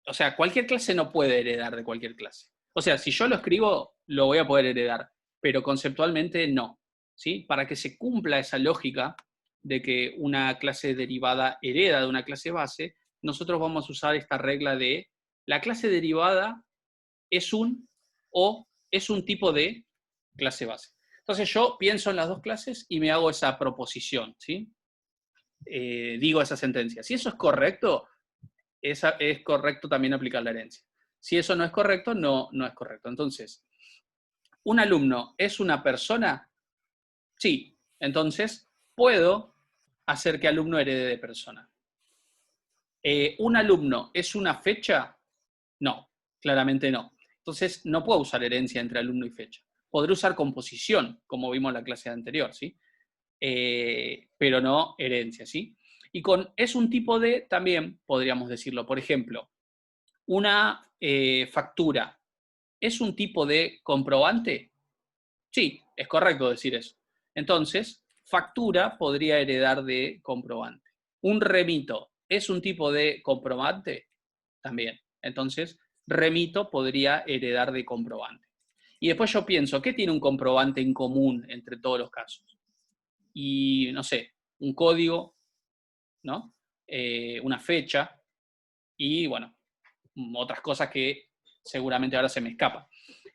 o sea, cualquier clase no puede heredar de cualquier clase. O sea, si yo lo escribo, lo voy a poder heredar, pero conceptualmente no, ¿sí? Para que se cumpla esa lógica de que una clase derivada hereda de una clase base, nosotros vamos a usar esta regla de la clase derivada es un tipo de clase base. Entonces yo pienso en las dos clases y me hago esa proposición, ¿sí? digo esa sentencia. Si eso es correcto, es correcto también aplicar la herencia. Si eso no es correcto, no es correcto. Entonces, ¿un alumno es una persona? Sí. Entonces, puedo hacer que alumno herede de persona. ¿Un alumno es una fecha? No, claramente no. Entonces, no puedo usar herencia entre alumno y fecha. Podré usar composición, como vimos en la clase anterior, ¿sí? Pero no herencia, ¿sí? Y es un tipo de, también podríamos decirlo, por ejemplo, una factura, ¿es un tipo de comprobante? Sí, es correcto decir eso. Entonces, factura podría heredar de comprobante. Un remito, ¿es un tipo de comprobante? También. Entonces, remito podría heredar de comprobante. Y después yo pienso, ¿qué tiene un comprobante en común entre todos los casos? Y, no sé, un código, ¿no? Una fecha y, bueno, otras cosas que seguramente ahora se me escapan.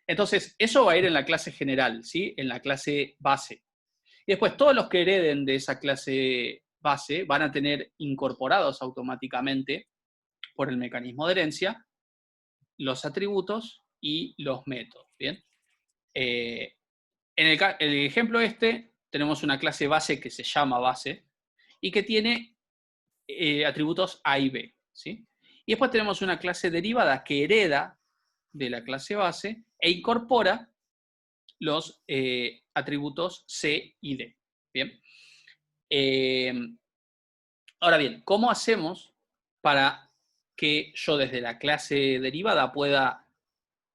Entonces, eso va a ir en la clase general, ¿sí? En la clase base. Y después, todos los que hereden de esa clase base van a tener incorporados automáticamente, por el mecanismo de herencia, los atributos y los métodos, ¿bien? En el ejemplo tenemos una clase base que se llama base y que tiene atributos A y B, ¿sí? Y después tenemos una clase derivada que hereda de la clase base e incorpora los atributos C y D, ¿bien? Ahora bien, ¿cómo hacemos para que yo desde la clase derivada pueda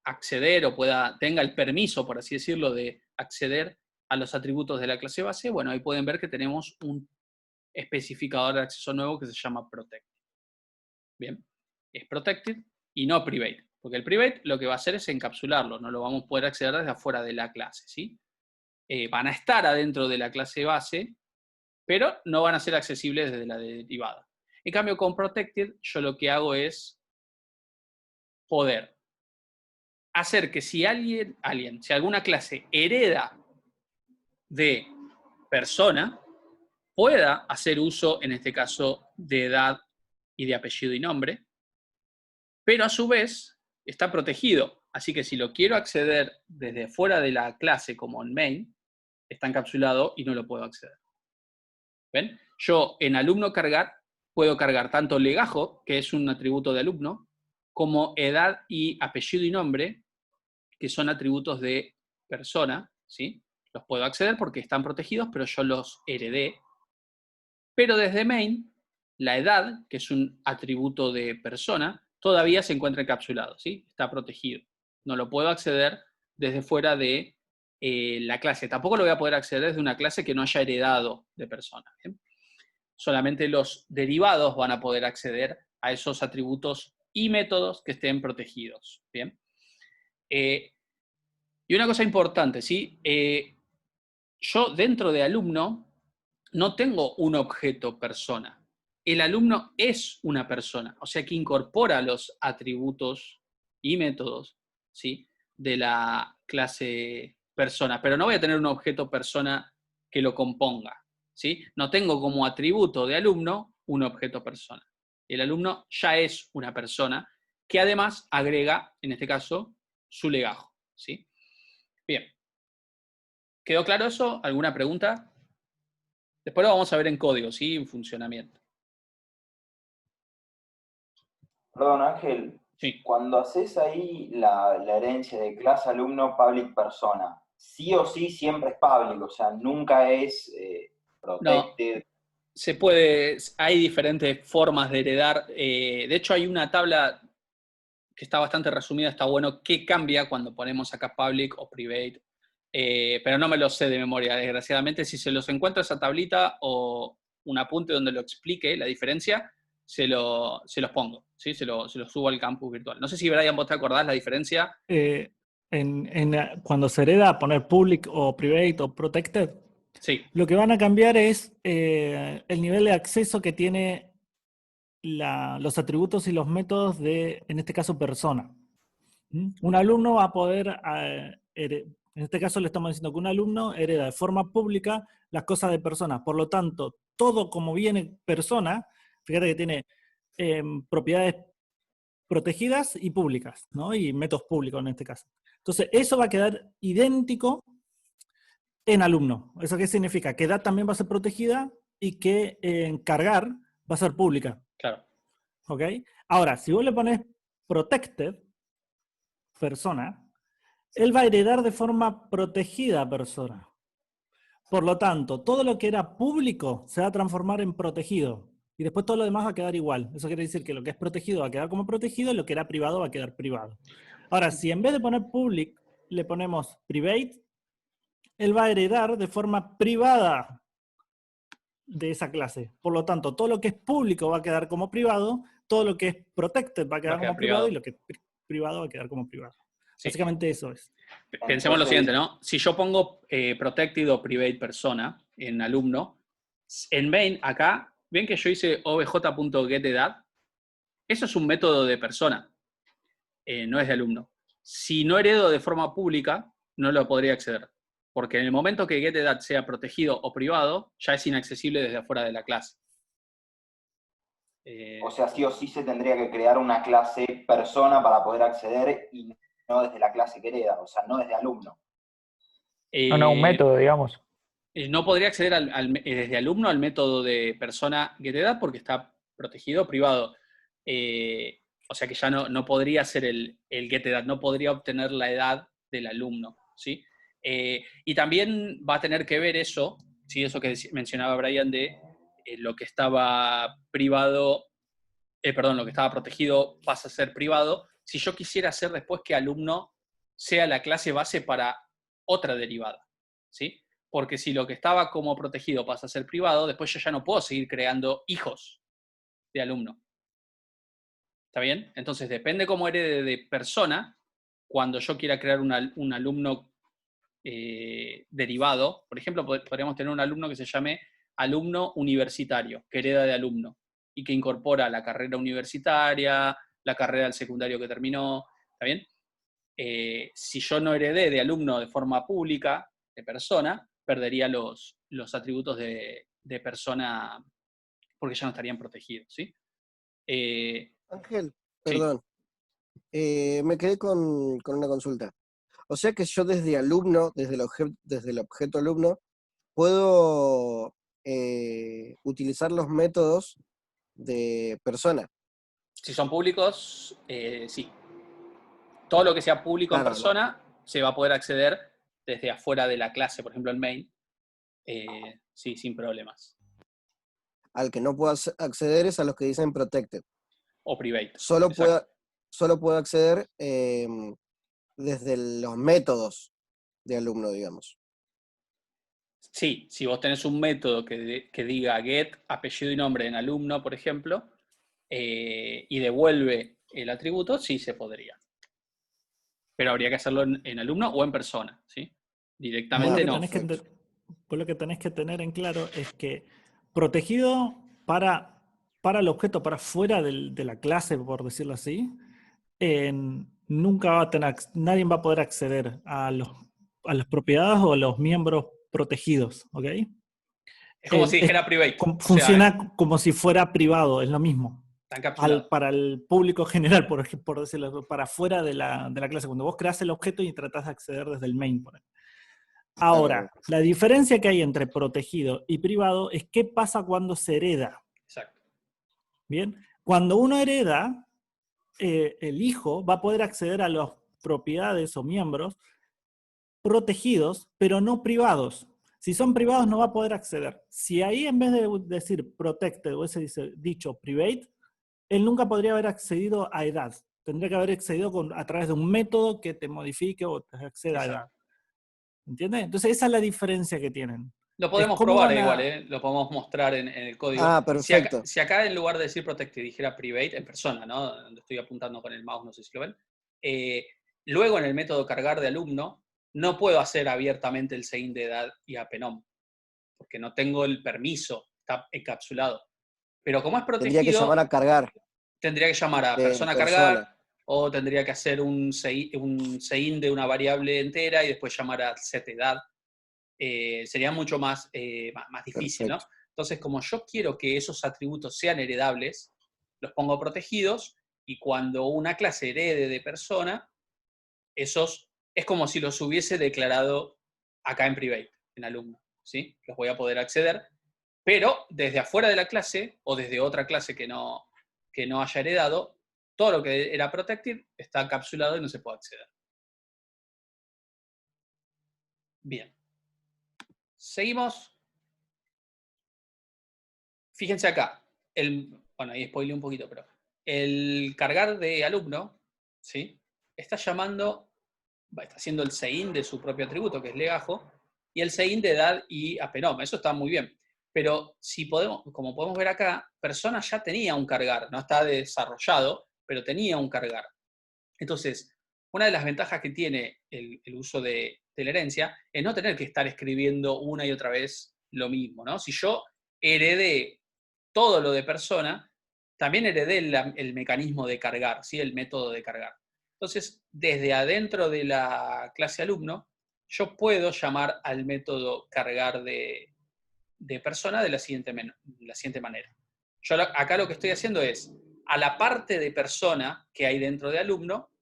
acceder o tenga el permiso, por así decirlo, de acceder a los atributos de la clase base? Bueno, ahí pueden ver que tenemos un especificador de acceso nuevo que se llama protected. Bien, es protected y no private, porque el private lo que va a hacer es encapsularlo, no lo vamos a poder acceder desde afuera de la clase, ¿sí? Van a estar adentro de la clase base, pero no van a ser accesibles desde la derivada. En cambio, con protected, yo lo que hago es poder hacer que si si alguna clase hereda de persona, pueda hacer uso, en este caso, de edad y de apellido y nombre, pero a su vez está protegido. Así que si lo quiero acceder desde fuera de la clase, como en main, está encapsulado y no lo puedo acceder. ¿Ven? Yo en alumno cargar puedo cargar tanto legajo, que es un atributo de alumno, como edad y apellido y nombre, que son atributos de persona, ¿sí? Los puedo acceder porque están protegidos, pero yo los heredé. Pero desde main, la edad, que es un atributo de persona, todavía se encuentra encapsulado, ¿sí? Está protegido. No lo puedo acceder desde fuera de la clase. Tampoco lo voy a poder acceder desde una clase que no haya heredado de persona. ¿Bien? Solamente los derivados van a poder acceder a esos atributos y métodos que estén protegidos. ¿Bien? Y una cosa importante, ¿sí? Yo dentro de alumno no tengo un objeto persona. El alumno es una persona, o sea que incorpora los atributos y métodos, ¿sí? De la clase persona, pero no voy a tener un objeto persona que lo componga, ¿sí? No tengo como atributo de alumno un objeto persona. El alumno ya es una persona que además agrega, en este caso, su legajo, ¿sí? Bien. ¿Quedó claro eso? ¿Alguna pregunta? Después lo vamos a ver en código, ¿sí? En funcionamiento. Perdón, Ángel. Sí. Cuando haces ahí la herencia de clase alumno public persona, sí o sí siempre es public, o sea, nunca es protected. No, hay diferentes formas de heredar. De hecho, hay una tabla que está bastante resumida, está bueno, qué cambia cuando ponemos acá public o private. Pero no me lo sé de memoria, desgraciadamente. Si se los encuentro esa tablita o un apunte donde lo explique la diferencia, se los pongo, ¿sí? Se los subo al campus virtual. No sé si, Brian, vos te acordás la diferencia. Cuando se hereda, poner public o private o protected, Sí. lo que van a cambiar es el nivel de acceso que tiene los atributos y los métodos de, en este caso, persona. Un alumno va a poder, en este caso le estamos diciendo que un alumno hereda de forma pública las cosas de personas. Por lo tanto, todo como viene persona, fíjate que tiene propiedades protegidas y públicas, ¿no? Y métodos públicos en este caso. Entonces, eso va a quedar idéntico en alumno. ¿Eso qué significa? Que edad también va a ser protegida y que cargar va a ser pública. Claro. ¿Ok? Ahora, si vos le pones protected, persona, él va a heredar de forma protegida a persona. Por lo tanto, todo lo que era público se va a transformar en protegido. Y después todo lo demás va a quedar igual. Eso quiere decir que lo que es protegido va a quedar como protegido y lo que era privado va a quedar privado. Ahora, si en vez de poner public le ponemos private, él va a heredar de forma privada de esa clase. Por lo tanto, todo lo que es público va a quedar como privado, todo lo que es protected va a quedar como privado y lo que es privado va a quedar como privado. Sí. Básicamente eso es. Pensemos lo siguiente, ¿no? Si yo pongo protected o private persona en alumno, en main acá, ven que yo hice obj.getEdad, eso es un método de persona, no es de alumno. Si no heredo de forma pública, no lo podría acceder. Porque en el momento que getEdad sea protegido o privado, ya es inaccesible desde afuera de la clase. O sea, sí o sí se tendría que crear una clase persona para poder acceder y no desde la clase que hereda, o sea, no desde alumno. No, un método, digamos. No podría acceder desde alumno al método de persona getEdad porque está protegido privado. O sea que ya no podría ser el getEdad, no podría obtener la edad del alumno, ¿sí? Y también va a tener que ver eso, ¿sí? Eso que mencionaba Brian de lo que estaba privado, lo que estaba protegido pasa a ser privado. Si yo quisiera hacer después que alumno sea la clase base para otra derivada, ¿sí? Porque si lo que estaba como protegido pasa a ser privado, después yo ya no puedo seguir creando hijos de alumno. ¿Está bien? Entonces depende cómo herede de persona, cuando yo quiera crear un alumno derivado, por ejemplo, podríamos tener un alumno que se llame alumno universitario, que hereda de alumno, y que incorpora la carrera universitaria, la carrera del secundario que terminó, ¿está bien? Si yo no heredé de alumno de forma pública, de persona, perdería los atributos de persona porque ya no estarían protegidos, ¿sí? Ángel, perdón. Sí. Me quedé con una consulta. O sea que yo desde alumno, desde el objeto alumno, puedo utilizar los métodos de persona. Si son públicos, sí. Todo lo que sea público en Claro, persona se va a poder acceder desde afuera de la clase, por ejemplo, el main, sí, sin problemas. Al que no puedo acceder es a los que dicen protected. O private. Solo puedo acceder desde los métodos de alumno, digamos. Sí, si vos tenés un método que diga get, apellido y nombre en alumno, por ejemplo, y devuelve el atributo, sí se podría. Pero habría que hacerlo en alumno o en persona, ¿sí? Directamente no. Lo que tenés que tener en claro es que protegido para el objeto, para fuera de la clase, por decirlo así, nunca va a tener, nadie va a poder acceder a las propiedades o a los miembros protegidos, ¿ok? Es como si dijera private. Funciona como si fuera privado, es lo mismo. Está encapsulado. Para el público general, por decirlo, para fuera de la clase. Cuando vos creás el objeto y tratás de acceder desde el main, por ejemplo. Ahora, la diferencia que hay entre protegido y privado es qué pasa cuando se hereda. Exacto. Bien, cuando uno hereda, el hijo va a poder acceder a las propiedades o miembros protegidos, pero no privados. Si son privados no va a poder acceder. Si ahí en vez de decir protected o ese dicho private, él nunca podría haber accedido a edad. Tendría que haber accedido a través de un método que te modifique o te acceda a edad. ¿Entiendes? Entonces esa es la diferencia que tienen. Lo podemos probar igual, lo podemos mostrar en el código. Ah, perfecto. Si acá en lugar de decir protected dijera private, en persona, ¿no? Donde estoy apuntando con el mouse, no sé si lo ven. Luego en el método cargar de alumno, no puedo hacer abiertamente el sign de edad y apenom, porque no tengo el permiso, está encapsulado. Pero como es protegido... Tendría que llamar a cargar. Tendría que llamar a persona a cargar, o tendría que hacer un sign de una variable entera y después llamar a set edad. Sería mucho más difícil, Perfecto. ¿no? Entonces, como yo quiero que esos atributos sean heredables, los pongo protegidos, y cuando una clase herede de persona, esos es como si los hubiese declarado acá en private, en alumno, ¿sí? Los voy a poder acceder, pero desde afuera de la clase, o desde otra clase que no haya heredado, todo lo que era protected está encapsulado y no se puede acceder. Bien. Seguimos. Fíjense acá. Bueno, ahí spoileé un poquito, pero el cargar de alumno, ¿sí? Está haciendo el sein de su propio atributo, que es legajo, y el sein de edad y apenom. Eso está muy bien. Pero como podemos ver acá, persona ya tenía un cargar, no está desarrollado, pero tenía un cargar. Entonces, una de las ventajas que tiene el uso de la herencia es no tener que estar escribiendo una y otra vez lo mismo, ¿no? Si yo heredé todo lo de persona, también heredé el mecanismo de cargar, ¿sí? El método de cargar. Entonces, desde adentro de la clase alumno, yo puedo llamar al método cargar de persona de la siguiente manera. Yo acá lo que estoy haciendo es, a la parte de persona que hay dentro de alumno,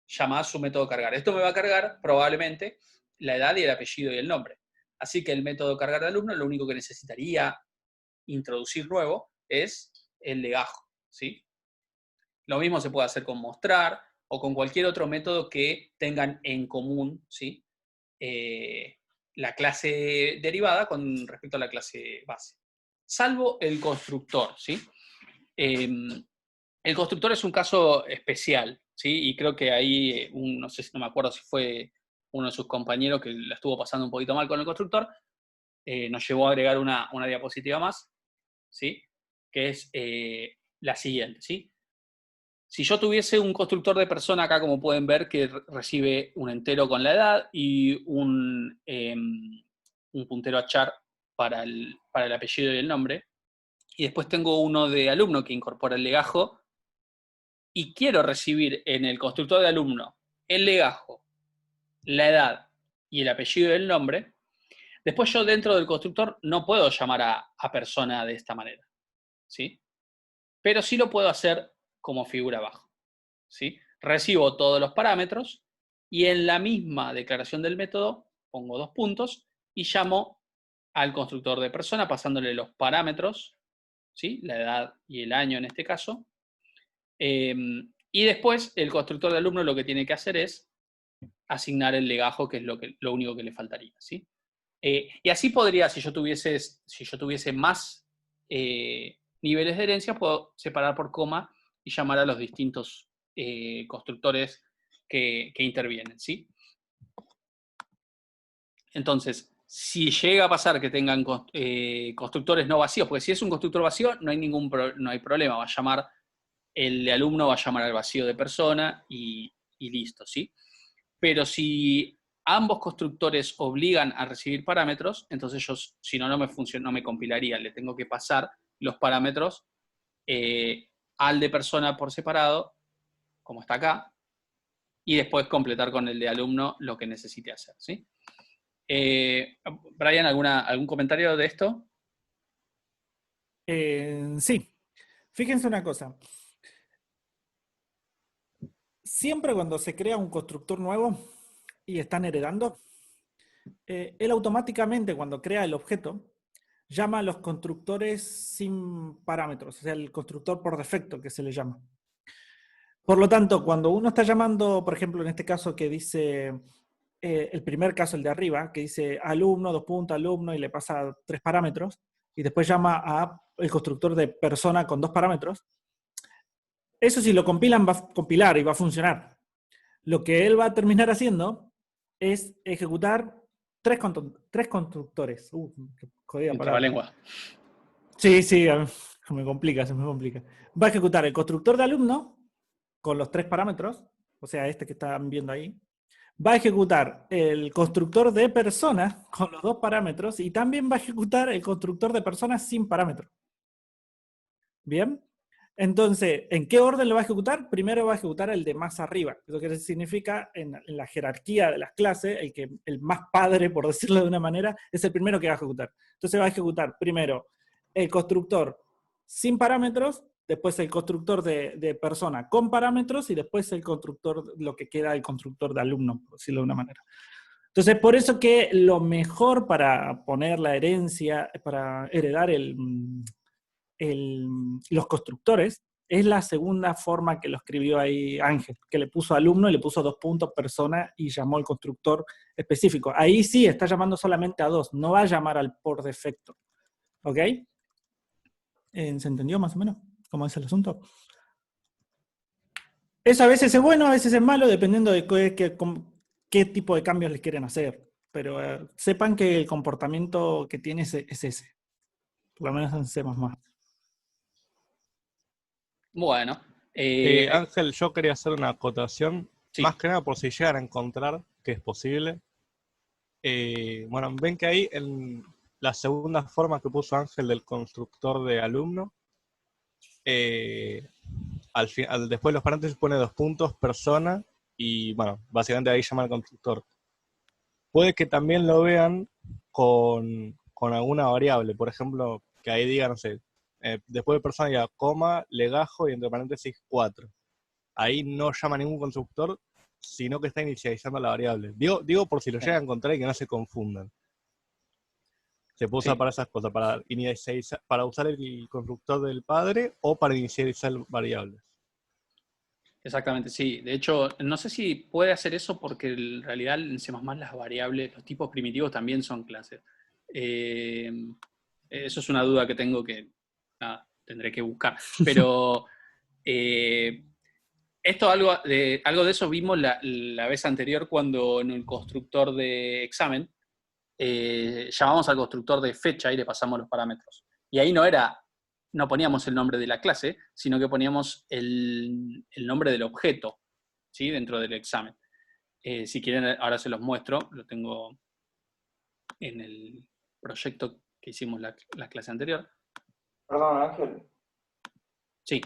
llamar su método cargar. Esto me va a cargar probablemente la edad y el apellido y el nombre. Así que el método cargar de alumno, lo único que necesitaría introducir nuevo es el legajo, ¿sí? Lo mismo se puede hacer con mostrar o con cualquier otro método que tengan en común, ¿sí? La clase derivada con respecto a la clase base. Salvo el constructor, ¿sí? El constructor es un caso especial, ¿sí? Y creo que ahí, no me acuerdo si fue uno de sus compañeros que la estuvo pasando un poquito mal con el constructor, nos llevó a agregar una diapositiva más, ¿sí? Que es la siguiente, ¿sí? Si yo tuviese un constructor de persona acá, como pueden ver, que recibe un entero con la edad y un puntero a char para el apellido y el nombre, y después tengo uno de alumno que incorpora el legajo, y quiero recibir en el constructor de alumno el legajo, la edad y el apellido y el nombre, después yo dentro del constructor no puedo llamar a persona de esta manera, ¿sí? Pero sí lo puedo hacer como figura abajo, ¿sí? Recibo todos los parámetros y en la misma declaración del método pongo 2 puntos y llamo al constructor de persona pasándole los parámetros, ¿sí? La edad y el año en este caso. Y después el constructor de alumno lo que tiene que hacer es asignar el legajo, que es lo único que le faltaría, ¿sí? Y así podría, si yo tuviese más niveles de herencia, puedo separar por coma y llamar a los distintos constructores que intervienen, ¿sí? Entonces, si llega a pasar que tengan constructores no vacíos, porque si es un constructor vacío, no hay problema, va a llamar el de alumno, va a llamar al vacío de persona y listo, ¿sí? Pero si ambos constructores obligan a recibir parámetros, entonces yo, si no me compilaría, le tengo que pasar los parámetros al de persona por separado, como está acá, y después completar con el de alumno lo que necesite hacer, ¿sí? Brian, ¿algún comentario de esto? Sí. Fíjense una cosa. Siempre cuando se crea un constructor nuevo y están heredando, él automáticamente cuando crea el objeto, llama a los constructores sin parámetros, o sea, el constructor por defecto que se le llama. Por lo tanto, cuando uno está llamando, por ejemplo, en este caso que dice, el primer caso, el de arriba, que dice alumno, alumno, y le pasa 3 parámetros, y después llama a el constructor de persona con 2 parámetros, eso si lo compilan va a compilar y va a funcionar. Lo que él va a terminar haciendo es ejecutar 3 constructores. Qué jodida palabra. Lengua. Sí, se me complica. Va a ejecutar el constructor de alumno con los 3 parámetros, o sea, este que están viendo ahí. Va a ejecutar el constructor de persona con los 2 parámetros y también va a ejecutar el constructor de persona sin parámetros. ¿Bien? Entonces, ¿en qué orden lo va a ejecutar? Primero va a ejecutar el de más arriba. Eso que significa, en la jerarquía de las clases, el más padre, por decirlo de una manera, es el primero que va a ejecutar. Entonces va a ejecutar primero el constructor sin parámetros, después el constructor de persona con parámetros y después el constructor, lo que queda el constructor de alumno, por decirlo de una manera. Entonces, por eso que lo mejor para poner la herencia, para heredar los constructores, es la segunda forma que lo escribió ahí Ángel, que le puso alumno y le puso 2 puntos persona y llamó al constructor específico. Ahí sí está llamando solamente a 2, no va a llamar al por defecto. ¿Ok? ¿Se entendió más o menos cómo es el asunto? Eso a veces es bueno, a veces es malo, dependiendo de qué tipo de cambios les quieren hacer. Pero sepan que el comportamiento que tiene es ese. Por lo menos en C++. Bueno. Ángel, yo quería hacer una acotación, Sí. más que nada por si llegan a encontrar que es posible. Bueno, ven que ahí en la segunda forma que puso Ángel del constructor de alumno, después de los paréntesis pone 2 puntos, persona, y bueno, básicamente ahí llama al constructor. Puede que también lo vean con alguna variable, por ejemplo, que ahí diga, no sé, después de persona ya coma, legajo y entre paréntesis 4. Ahí no llama ningún constructor, sino que está inicializando la variable. Digo por si lo llegan a encontrar y que no se confundan. Se puede usar para esas cosas, para usar el constructor del padre o para inicializar variables. Exactamente, sí. De hecho, no sé si puede hacer eso porque en realidad en C++ las variables, los tipos primitivos también son clases. Eso es una duda que tengo que tendré que buscar. Pero algo de eso vimos la vez anterior cuando en el constructor de examen llamamos al constructor de fecha y le pasamos los parámetros. Y ahí no poníamos el nombre de la clase, sino que poníamos el nombre del objeto, ¿sí? Dentro del examen. Si quieren, ahora se los muestro, lo tengo en el proyecto que hicimos la clase anterior. Perdón, Ángel. Sí.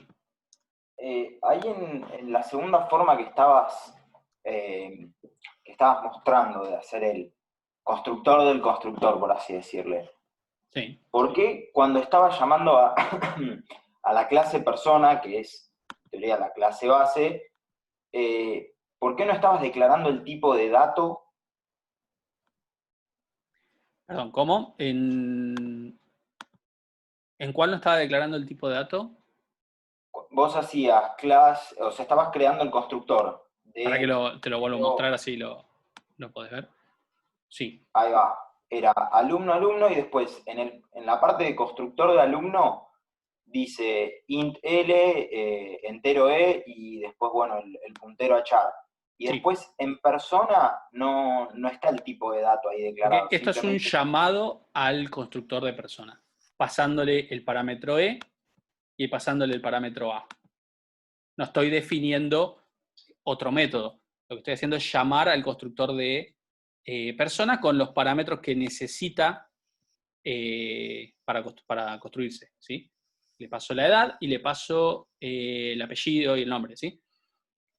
Ahí en la segunda forma que estabas mostrando de hacer el constructor del constructor, por así decirle. Sí. ¿Por qué cuando estabas llamando a la clase persona, que es en teoría la clase base, ¿por qué no estabas declarando el tipo de dato? Perdón, ¿cómo? ¿En cuál no estaba declarando el tipo de dato? Vos hacías clase, o sea, estabas creando el constructor. Para que te lo vuelvo a mostrar, así lo podés ver. Sí. Ahí va. Era alumno, y después en la parte de constructor de alumno dice int L, entero E, y después, bueno, el puntero a char. Y después en persona no está el tipo de dato ahí declarado. Esto es un llamado al constructor de persona, pasándole el parámetro E y pasándole el parámetro A. No estoy definiendo otro método. Lo que estoy haciendo es llamar al constructor de persona con los parámetros que necesita para construirse, ¿sí? Le paso la edad y le paso el apellido y el nombre, ¿sí?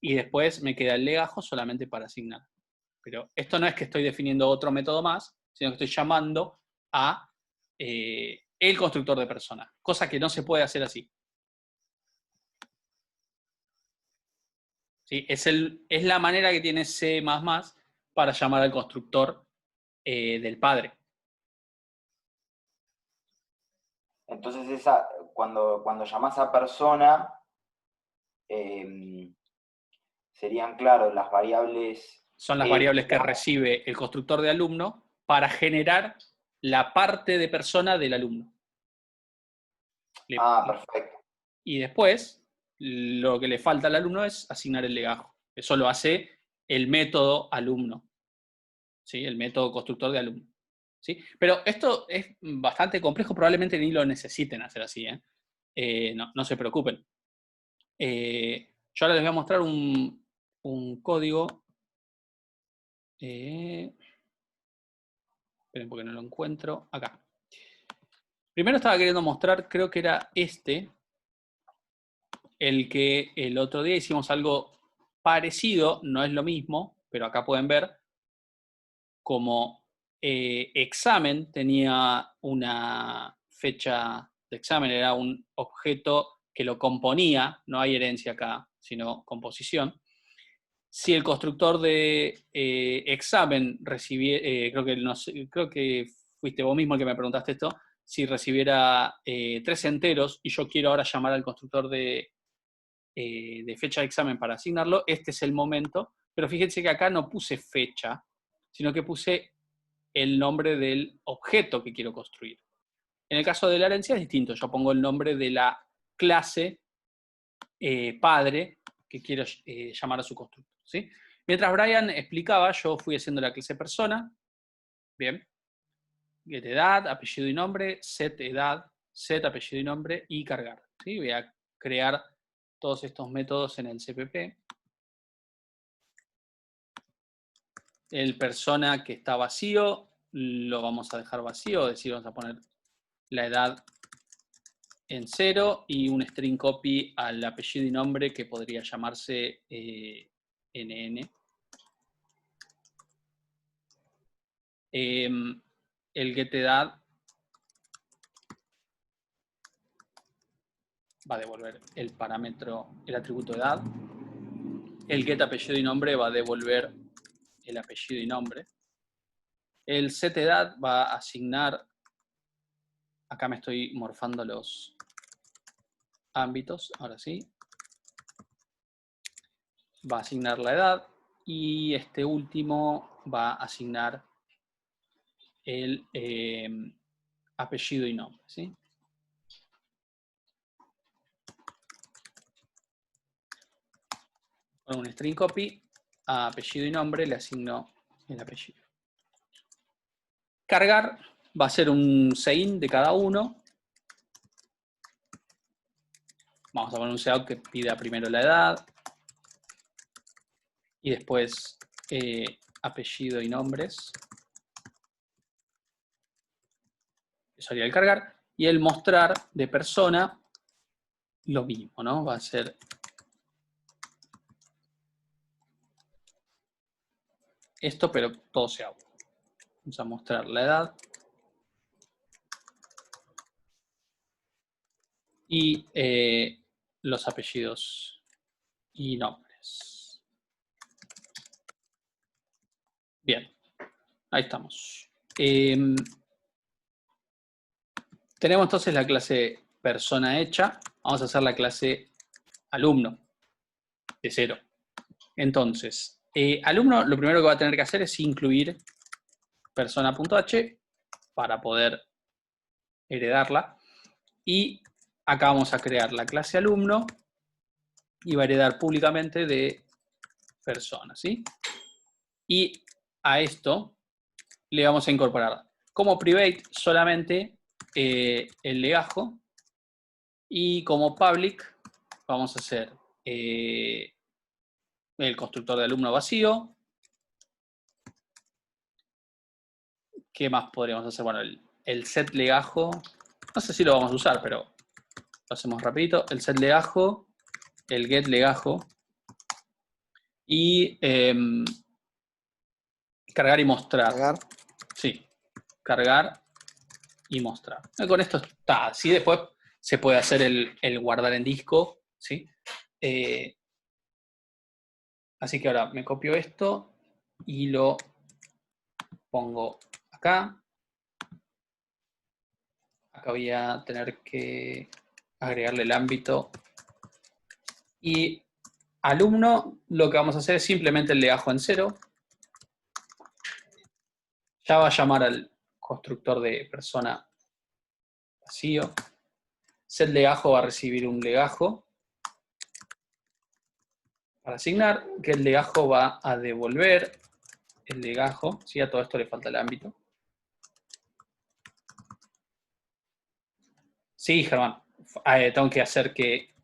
Y después me queda el legajo solamente para asignar. Pero esto no es que estoy definiendo otro método más, sino que estoy llamando a el constructor de persona, cosa que no se puede hacer así. ¿Sí? Es la manera que tiene C++ para llamar al constructor del padre. Entonces cuando llamás a persona, serían, claro, las variables... Son las variables que recibe el constructor de alumno para generar la parte de persona del alumno. Perfecto. Y después, lo que le falta al alumno es asignar el legajo. Eso lo hace el método alumno, ¿sí? El método constructor de alumno, ¿sí? Pero esto es bastante complejo, probablemente ni lo necesiten hacer así, no se preocupen. Yo ahora les voy a mostrar un código. Esperen porque no lo encuentro. Acá. Primero estaba queriendo mostrar, creo que era el que el otro día hicimos algo parecido, no es lo mismo, pero acá pueden ver como examen tenía una fecha el examen era un objeto que lo componía, no hay herencia acá, sino composición. Si el constructor de examen recibiera, creo que fuiste vos mismo el que me preguntaste esto, si recibiera 3 enteros y yo quiero ahora llamar al constructor de fecha de examen para asignarlo, este es el momento, pero fíjense que acá no puse fecha, sino que puse el nombre del objeto que quiero construir. En el caso de la herencia es distinto, yo pongo el nombre de la clase padre que quiero llamar a su constructor, ¿sí? Mientras Brian explicaba, yo fui haciendo la clase persona, bien, get edad, apellido y nombre, set edad, set apellido y nombre y cargar, ¿sí? Voy a crear todos estos métodos en el CPP. El persona que está vacío, lo vamos a dejar vacío, es decir, vamos a poner la edad en 0 y un string copy al apellido y nombre que podría llamarse NN. El getEdad va a devolver el parámetro, el atributo edad. El getApellido y nombre va a devolver el apellido y nombre. El setEdad va a asignar, acá me estoy morfando los ámbitos, ahora sí. Va a asignar la edad y este último va a asignar el apellido y nombre, ¿sí? Con un string copy a apellido y nombre le asigno el apellido. Cargar va a ser un sein de cada uno. Vamos a poner un seout que pida primero la edad y después apellido y nombres. Eso haría el cargar. Y el mostrar de persona, lo mismo, ¿no? Va a ser esto, pero todo seout. Vamos a mostrar la edad. Y los apellidos y nombres. Bien, ahí estamos. Tenemos entonces la clase persona hecha. Vamos a hacer la clase alumno de 0. Entonces, alumno lo primero que va a tener que hacer es incluir persona.h para poder heredarla. Y acá vamos a crear la clase alumno y va a heredar públicamente de persona, ¿sí? Y a esto le vamos a incorporar como private solamente el legajo y como public vamos a hacer el constructor de alumno vacío. ¿Qué más podríamos hacer? Bueno, el set legajo, no sé si lo vamos a usar, pero lo hacemos rapidito. El set legajo, el get legajo y cargar y mostrar. ¿Cargar? Sí, cargar y mostrar. Con esto está. Sí, después se puede hacer el guardar en disco, ¿sí? Así que ahora me copio esto y lo pongo acá. Acá voy a tener que agregarle el ámbito. Y alumno, lo que vamos a hacer es simplemente el legajo en 0. Ya va a llamar al constructor de persona vacío. Set legajo va a recibir un legajo para asignar, que el legajo va a devolver el legajo. ¿Sí? A todo esto le falta el ámbito. Sí, Germán. Tengo que hacer que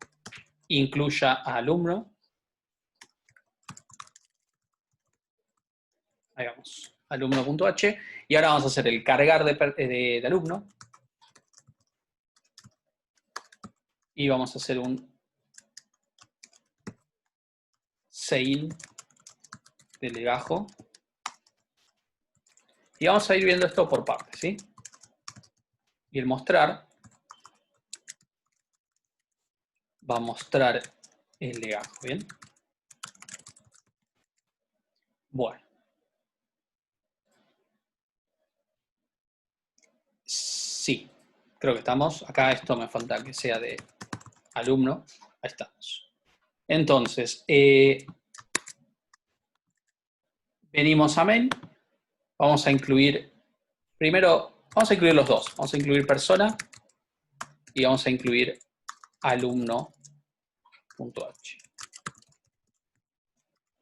incluya a alumno. Ahí vamos. Alumno.h. Y ahora vamos a hacer el cargar de alumno. Y vamos a hacer un sein de legajo. Y vamos a ir viendo esto por partes, ¿sí? Y el mostrar va a mostrar el legajo, ¿bien? Bueno. Sí, creo que estamos. Acá esto me falta que sea de alumno. Ahí estamos. Entonces, venimos a main. Vamos a incluir, primero, vamos a incluir los dos. Vamos a incluir persona y vamos a incluir alumno.h.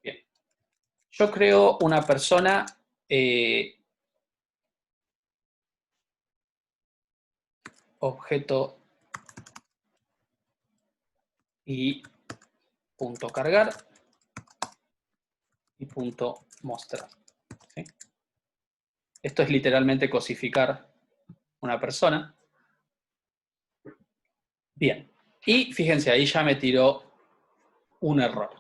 Bien. Yo creo una persona objeto y punto cargar y punto mostrar. ¿Sí? Esto es literalmente cosificar una persona. Bien. Y fíjense, ahí ya me tiró un error.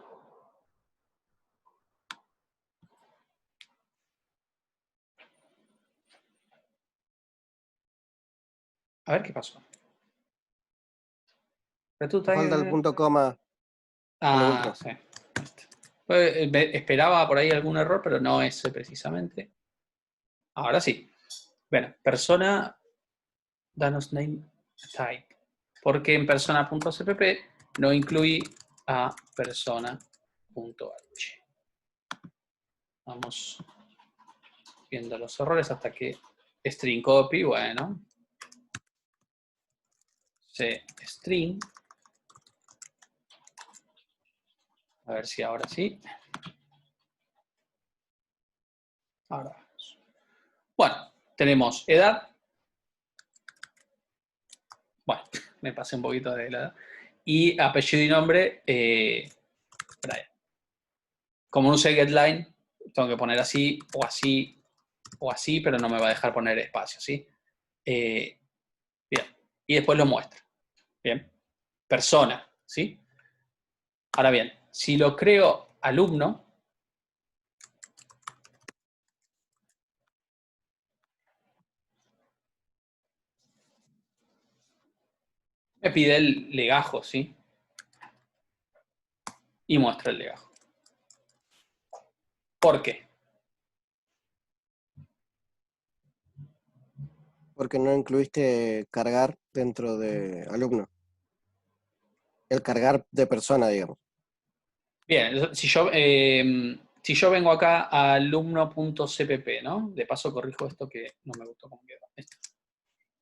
A ver qué pasó. Falta el punto coma a lo último. Sí. Esperaba por ahí algún error, pero no ese precisamente. Ahora sí. Bueno, persona, danos name type. Porque en persona.cpp no incluí a persona.h. Vamos viendo los errores hasta que string copy, bueno. String. A ver si ahora sí. Ahora vamos. Bueno, tenemos edad. Bueno, me pasé un poquito de la edad. Y apellido y nombre, Brian. Como no sé getLine, tengo que poner así, o así, o así, pero no me va a dejar poner espacio, ¿sí? Bien. Y después lo muestra. Bien. Persona, ¿sí? Ahora bien, si lo creo alumno, me pide el legajo, ¿sí? Y muestra el legajo. ¿Por qué? Porque no incluiste cargar dentro de alumno. El cargar de persona, digamos. Bien, si yo vengo acá a alumno.cpp, ¿no? De paso corrijo esto que no me gustó cómo quedó. Esto.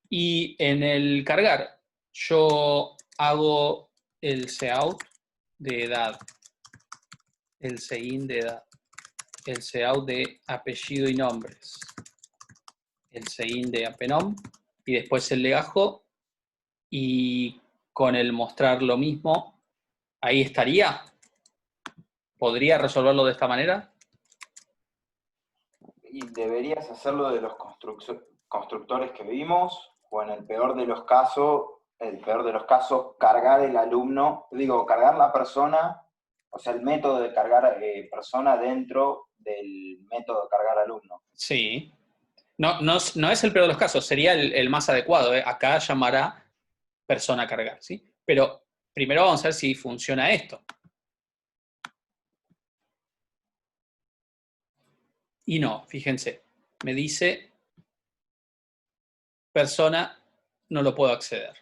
Y en el cargar, yo hago el cout de edad, el sein de edad, el cout de apellido y nombres, el sein de apenom, y después el legajo, y con el mostrar lo mismo, ahí estaría. ¿Podría resolverlo de esta manera? Y deberías hacerlo de los constructores que vimos, o en el peor de los casos, cargar el alumno, cargar la persona, o sea, el método de cargar persona dentro del método de cargar alumno. Sí. No es el peor de los casos, sería el más adecuado. Acá llamará persona cargar, ¿sí? Pero primero vamos a ver si funciona esto. Y no, fíjense, me dice persona, no lo puedo acceder.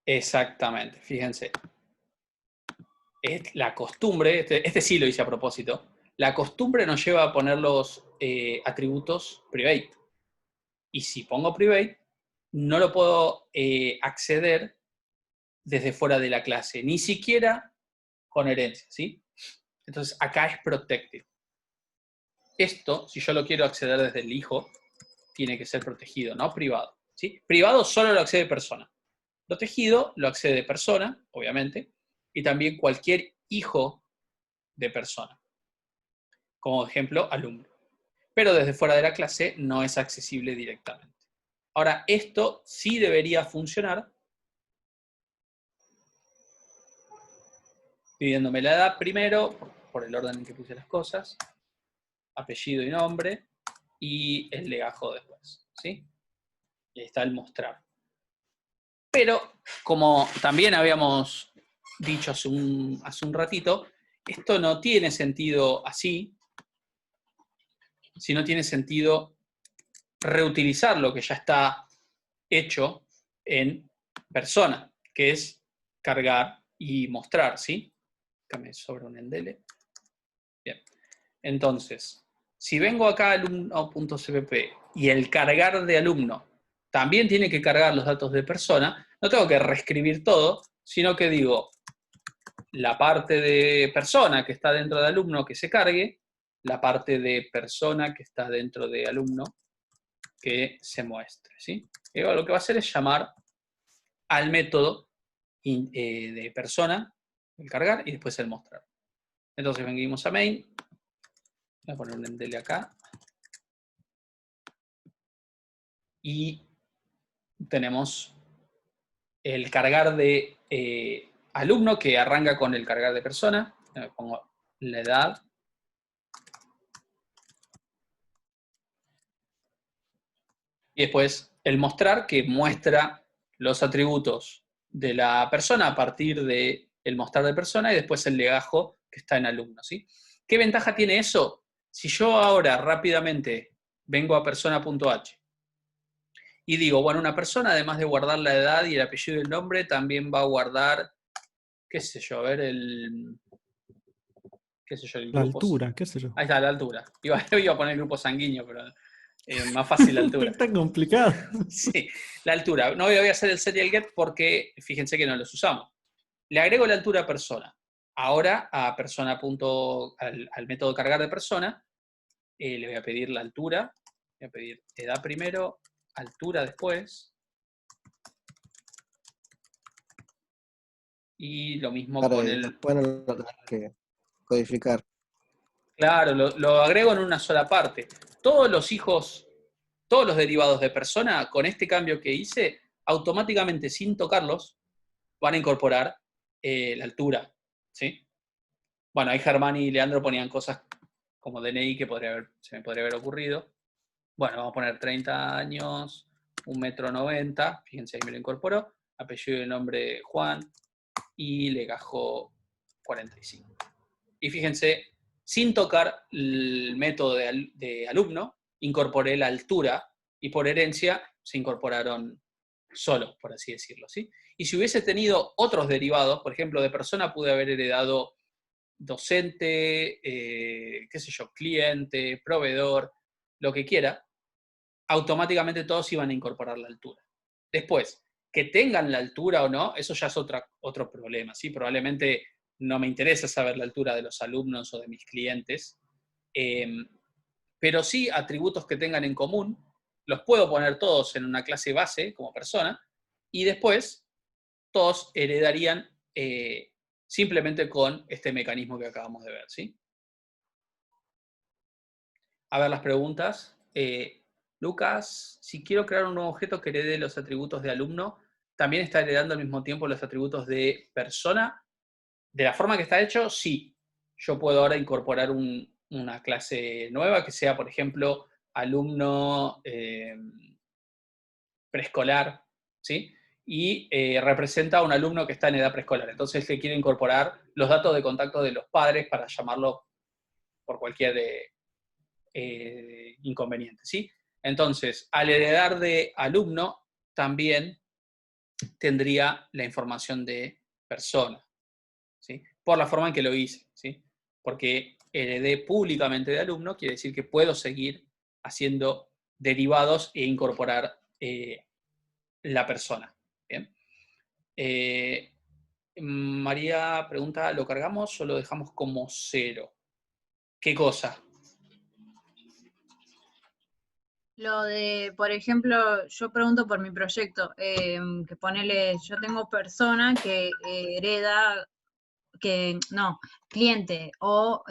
Exactamente, fíjense. Es la costumbre, este sí lo hice a propósito, la costumbre nos lleva a poner los atributos private. Y si pongo private, no lo puedo acceder desde fuera de la clase, ni siquiera con herencia, ¿sí? Entonces acá es protected. Esto, si yo lo quiero acceder desde el hijo, tiene que ser protegido, no privado, ¿sí? Privado solo lo accede persona. Protegido lo accede persona, obviamente, y también cualquier hijo de persona. Como ejemplo, alumno. Pero desde fuera de la clase no es accesible directamente. Ahora, esto sí debería funcionar pidiéndome la edad primero, por el orden en que puse las cosas, apellido y nombre, y el legajo después, ¿sí? Y ahí está el mostrar. Pero, como también habíamos dicho hace un ratito, esto no tiene sentido así, sino tiene sentido reutilizar lo que ya está hecho en persona, que es cargar y mostrar, ¿sí? Acá me sobra un endele. Bien. Entonces, si vengo acá a alumno.cpp y el cargar de alumno también tiene que cargar los datos de persona, no tengo que reescribir todo, sino que digo, la parte de persona que está dentro de alumno que se cargue, la parte de persona que está dentro de alumno que se muestre, ¿sí? Y lo que va a hacer es llamar al método de persona, el cargar, y después el mostrar. Entonces venimos a main, voy a poner un endele acá, y tenemos el cargar de alumno que arranca con el cargar de persona. Me pongo la edad. Y después el mostrar, que muestra los atributos de la persona a partir del mostrar de persona, y después el legajo que está en alumno, ¿sí? ¿Qué ventaja tiene eso? Si yo ahora rápidamente vengo a persona.h y digo, bueno, una persona, además de guardar la edad y el apellido y el nombre, también va a guardar, qué sé yo, a ver, el La grupo. altura, qué sé yo. Ahí está, la altura. Iba a poner el grupo sanguíneo, pero más fácil la altura. Es tan complicado. Sí, la altura. No voy a hacer el set y el get porque fíjense que no los usamos. Le agrego la altura a persona. Ahora a persona al método cargar de persona, le voy a pedir la altura. Voy a pedir edad primero, altura después. Y lo mismo Claro, con y el... después no lo tenés que codificar. Claro, lo agrego en una sola parte. Todos los hijos, todos los derivados de persona, con este cambio que hice, automáticamente, sin tocarlos, van a incorporar la altura, ¿sí? Bueno, ahí Germán y Leandro ponían cosas como DNI que se me podría haber ocurrido. Bueno, vamos a poner 30 años, 1,90 m, fíjense, ahí me lo incorporó, apellido y nombre Juan, y legajo 45. Y fíjense, sin tocar el método de alumno, incorporé la altura y por herencia se incorporaron solos, por así decirlo, ¿sí? Y si hubiese tenido otros derivados, por ejemplo, de persona pude haber heredado docente, qué sé yo, cliente, proveedor, lo que quiera, automáticamente todos iban a incorporar la altura. Después, que tengan la altura o no, eso ya es otro problema, ¿sí? Probablemente no me interesa saber la altura de los alumnos o de mis clientes, pero sí atributos que tengan en común, los puedo poner todos en una clase base como persona, y después todos heredarían simplemente con este mecanismo que acabamos de ver, ¿sí? A ver las preguntas. Lucas, si quiero crear un nuevo objeto que herede los atributos de alumno, ¿también está heredando al mismo tiempo los atributos de persona? De la forma que está hecho, sí. Yo puedo ahora incorporar una clase nueva que sea, por ejemplo, alumno preescolar, ¿sí? Y representa a un alumno que está en edad preescolar. Entonces le quiere incorporar los datos de contacto de los padres para llamarlo por cualquier inconveniente, ¿sí? Entonces, al heredar de alumno, también tendría la información de persona, ¿sí? Por la forma en que lo hice, ¿sí? Porque heredé públicamente de alumno, quiere decir que puedo seguir haciendo derivados e incorporar la persona. ¿Bien? María pregunta, ¿lo cargamos o lo dejamos como 0? ¿Qué cosa? Lo de, por ejemplo, yo pregunto por mi proyecto, que ponele, yo tengo persona que hereda, cliente o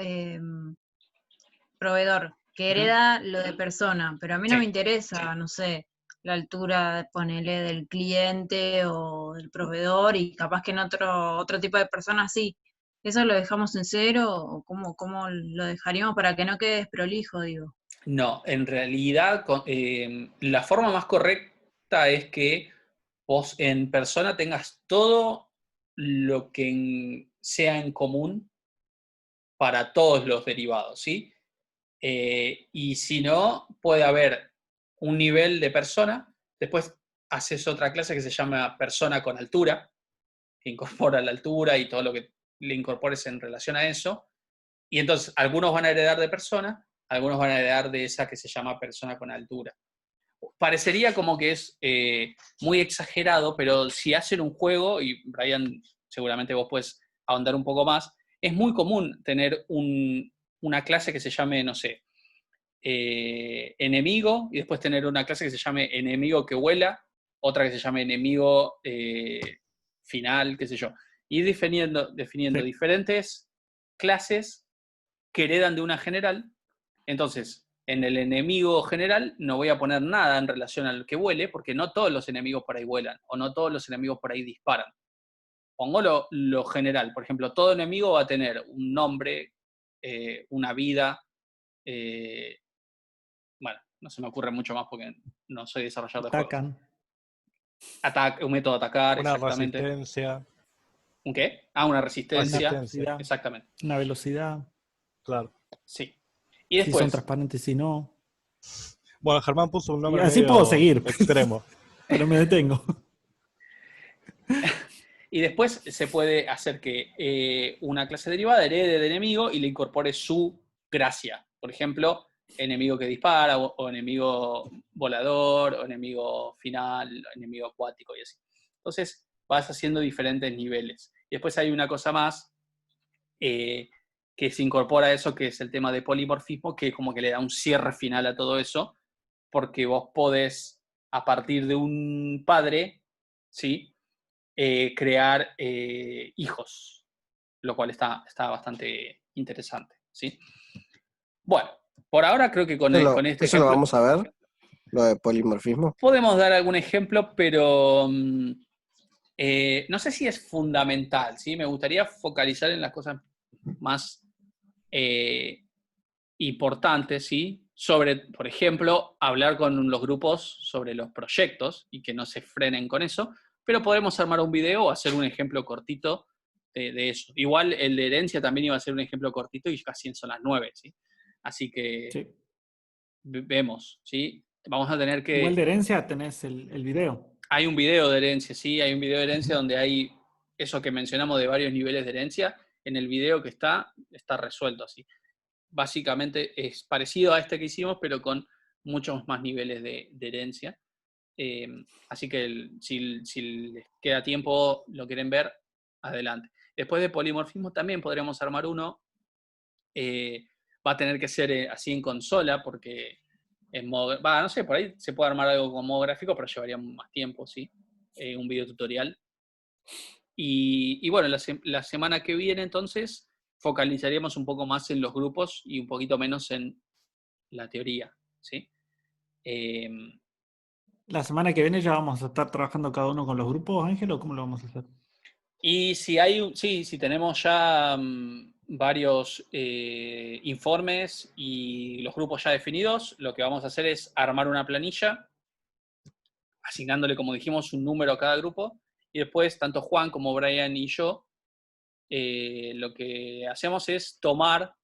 proveedor, que hereda lo de persona, pero a mí no me interesa, no sé, la altura, ponele, del cliente o del proveedor, y capaz que en otro tipo de personas sí. ¿Eso lo dejamos en 0 o cómo lo dejaríamos para que no quede desprolijo, digo? No, en realidad la forma más correcta es que vos en persona tengas todo lo que sea en común para todos los derivados, ¿sí? Y si no, puede haber un nivel de persona, después haces otra clase que se llama persona con altura, que incorpora la altura y todo lo que le incorpores en relación a eso, y entonces algunos van a heredar de persona, algunos van a heredar de esa que se llama persona con altura. Parecería como que es muy exagerado, pero si hacen un juego, y Brian, seguramente vos puedes ahondar un poco más, es muy común tener una clase que se llame, no sé, enemigo, y después tener una clase que se llame enemigo que vuela, otra que se llame enemigo final, qué sé yo. Ir definiendo Sí. diferentes clases que heredan de una general. Entonces, en el enemigo general no voy a poner nada en relación al que vuele, porque no todos los enemigos por ahí vuelan, o no todos los enemigos por ahí disparan. Pongo lo general. Por ejemplo, todo enemigo va a tener un nombre, una vida. Bueno, no se me ocurre mucho más porque no soy desarrollador de juegos. Atacan. Un método de atacar, Una exactamente. resistencia. ¿Un qué? Una resistencia. Resistencia. Exactamente. Una velocidad. Claro. Sí. Y Si son después, transparentes, si no. Bueno, Germán puso un Y nombre así medio puedo seguir. extremo. Pero me detengo. y después se puede hacer que una clase derivada herede de enemigo y le incorpore su gracia. Por ejemplo, enemigo que dispara, o enemigo volador, o enemigo final, o enemigo acuático y así. Entonces vas haciendo diferentes niveles. Y después hay una cosa más que se incorpora a eso, que es el tema de polimorfismo, que como que le da un cierre final a todo eso, porque vos podés, a partir de un padre, ¿sí? Crear hijos, lo cual está bastante interesante, ¿sí? Bueno, por ahora creo que con este Eso lo ejemplo vamos a ver, lo de polimorfismo. podemos dar algún ejemplo, pero no sé si es fundamental, ¿sí? Me gustaría focalizar en las cosas más importantes, ¿sí? Sobre, por ejemplo, hablar con los grupos sobre los proyectos y que no se frenen con eso, pero podemos armar un video o hacer un ejemplo cortito de eso. Igual el de herencia también iba a ser un ejemplo cortito y casi son las 9, ¿sí? Así que Sí. vemos, ¿sí? Vamos a tener Igual de que... herencia tenés el video. Hay un video de herencia, sí, hay un video de herencia donde hay eso que mencionamos de varios niveles de herencia. En el video que está resuelto así. Básicamente es parecido a este que hicimos, pero con muchos más niveles de herencia. Así que si les queda tiempo, lo quieren ver, adelante. Después de polimorfismo también podríamos armar uno. Va a tener que ser así en consola, porque en modo, no sé, por ahí se puede armar algo con modo gráfico, pero llevaría más tiempo, ¿sí? Un video tutorial. Y bueno, la semana que viene entonces focalizaríamos un poco más en los grupos y un poquito menos en la teoría, ¿sí? La semana que viene ya vamos a estar trabajando cada uno con los grupos, Ángel, ¿o cómo lo vamos a hacer? Y si tenemos ya varios informes y los grupos ya definidos, lo que vamos a hacer es armar una planilla, asignándole, como dijimos, un número a cada grupo, y después tanto Juan como Brian y yo, lo que hacemos es tomar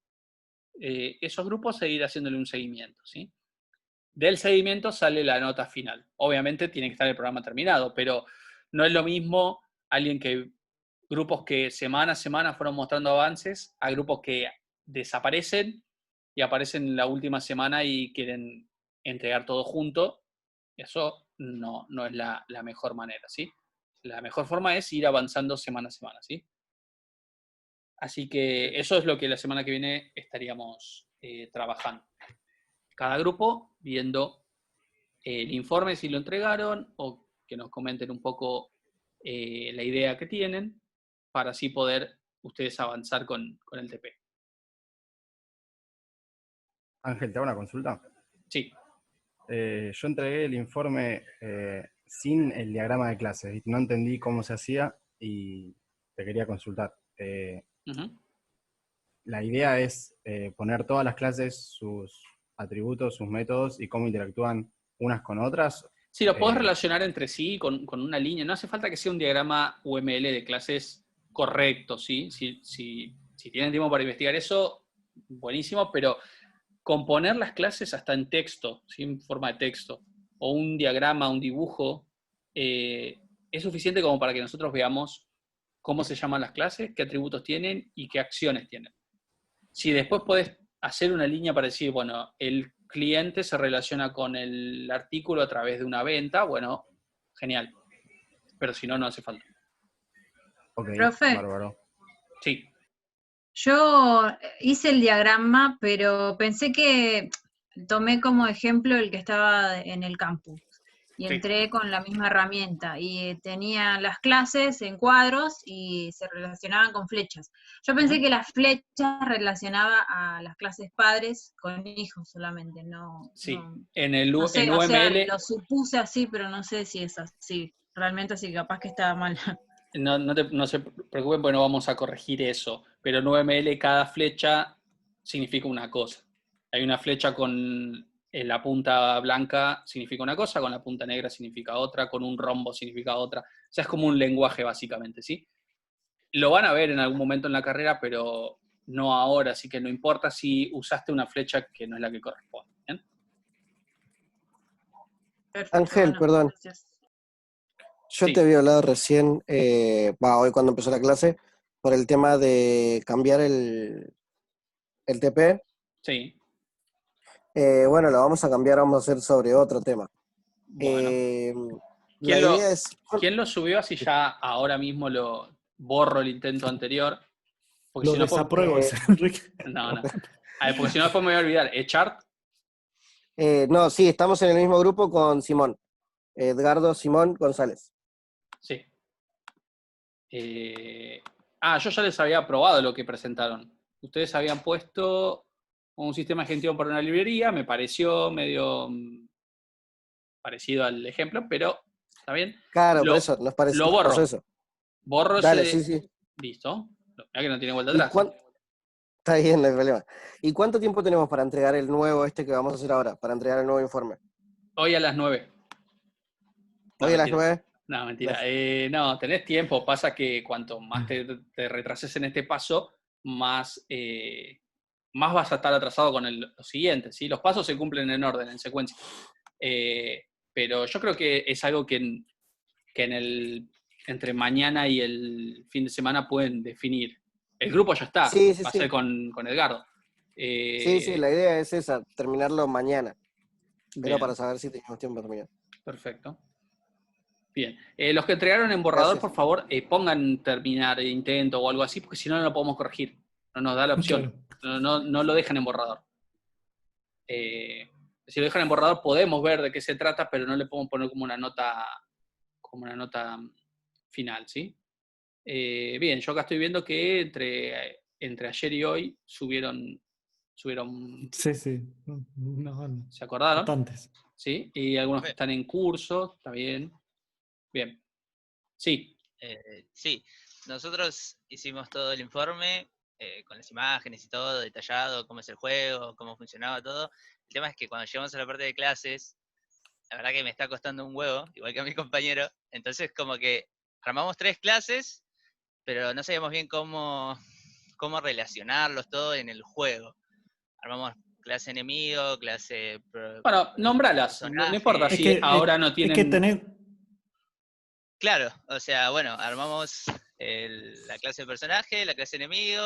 esos grupos e ir haciéndole un seguimiento, ¿sí? Del seguimiento sale la nota final. Obviamente tiene que estar el programa terminado, pero no es lo mismo grupos que semana a semana fueron mostrando avances a grupos que desaparecen y aparecen en la última semana y quieren entregar todo junto. Eso no es la mejor manera, ¿sí? La mejor forma es ir avanzando semana a semana, ¿sí? Así que eso es lo que la semana que viene estaríamos trabajando. Cada grupo viendo el informe si lo entregaron o que nos comenten un poco la idea que tienen para así poder ustedes avanzar con el TP. Ángel, ¿te hago una consulta? Sí. Yo entregué el informe sin el diagrama de clases, ¿viste? No entendí cómo se hacía y te quería consultar. La idea es poner todas las clases, sus atributos, sus métodos y cómo interactúan unas con otras, Sí, lo podés relacionar entre sí con una línea. No hace falta que sea un diagrama UML de clases correcto, ¿sí? Si tienen tiempo para investigar eso, buenísimo, pero componer las clases hasta en texto, ¿sí? En forma de texto, o un diagrama, un dibujo, es suficiente como para que nosotros veamos cómo se llaman las clases, qué atributos tienen y qué acciones tienen. Si después podés hacer una línea para decir, bueno, el cliente se relaciona con el artículo a través de una venta, bueno, genial. Pero si no, no hace falta. Ok, Profe. bárbaro. Sí. Yo hice el diagrama, pero pensé que tomé como ejemplo el que estaba en el campus. Y Sí. entré con la misma herramienta. Y tenía las clases en cuadros y se relacionaban con flechas. Yo pensé que las flechas relacionaba a las clases padres con hijos solamente. No, Sí. no, En no sé, en o sea, UML, lo supuse así, pero no sé si es así. Realmente así, capaz que estaba mal. no se preocupen porque no vamos a corregir eso, pero en UML cada flecha significa una cosa. Hay una flecha con la punta blanca significa una cosa, con la punta negra significa otra, con un rombo significa otra. O sea, es como un lenguaje básicamente, ¿sí? Lo van a ver en algún momento en la carrera, pero no ahora, así que no importa si usaste una flecha que no es la que corresponde. ¿Bien? Perfecto, Ángel, bueno, perdón. gracias. Yo Sí. te había hablado recién, hoy cuando empezó la clase, por el tema de cambiar el TP. Sí. Bueno, lo vamos a cambiar, vamos a hacer sobre otro tema. Bueno. La idea es... ¿Quién lo subió así ya ahora mismo lo borro el intento anterior? Porque Lo si no, desapruebo ese, Enrique. no. A ver, porque si no después me voy a olvidar. ¿Echart? no, sí, estamos en el mismo grupo con Simón. Edgardo Simón González. Sí. Yo ya les había probado lo que presentaron. Ustedes habían puesto un sistema gestión para una librería, me pareció medio parecido al ejemplo, pero está bien. Claro, por eso, nos Lo parecimos borro. eso. Borro Dale, ese. sí. Listo. Mirá que no tiene vuelta ¿Y atrás. Está bien, no hay problema. ¿Y cuánto tiempo tenemos para entregar el nuevo que vamos a hacer ahora? Para entregar el nuevo informe. Hoy a las 9. No, Hoy a las mentira. 9. No, mentira. No, tenés tiempo. Pasa que cuanto más te retrases en este paso, más vas a estar atrasado con los siguientes. ¿Sí? Los pasos se cumplen en orden, en secuencia. Pero yo creo que es algo que entre mañana y el fin de semana pueden definir. El grupo ya está. Sí. Va a ser con Edgardo. Sí, la idea es esa, terminarlo mañana. Pero Bien. para saber si tenemos tiempo para terminar. Perfecto. Bien. Los que entregaron en borrador, Gracias. por favor, pongan terminar intento o algo así, porque si no, no lo podemos corregir. No nos da la opción. Claro. No lo dejan en borrador. Si lo dejan en borrador, podemos ver de qué se trata, pero no le podemos poner como una nota final, ¿sí? Bien, yo acá estoy viendo que entre ayer y hoy subieron. Sí. No. ¿Se acordaron? Bastantes. Sí, y algunos que están en curso, está bien. Bien. Sí. Sí, nosotros hicimos todo el informe con las imágenes y todo, detallado, cómo es el juego, cómo funcionaba todo. El tema es que cuando llegamos a la parte de clases, la verdad que me está costando un huevo, igual que a mi compañero. Entonces como que armamos 3 clases, pero no sabíamos bien cómo relacionarlos todo en el juego. Armamos clase enemigo, clase... Bueno, nómbralas, no importa si ahora no tienen... Es que tener... Claro, o sea, bueno, armamos la clase de personaje, la clase enemigo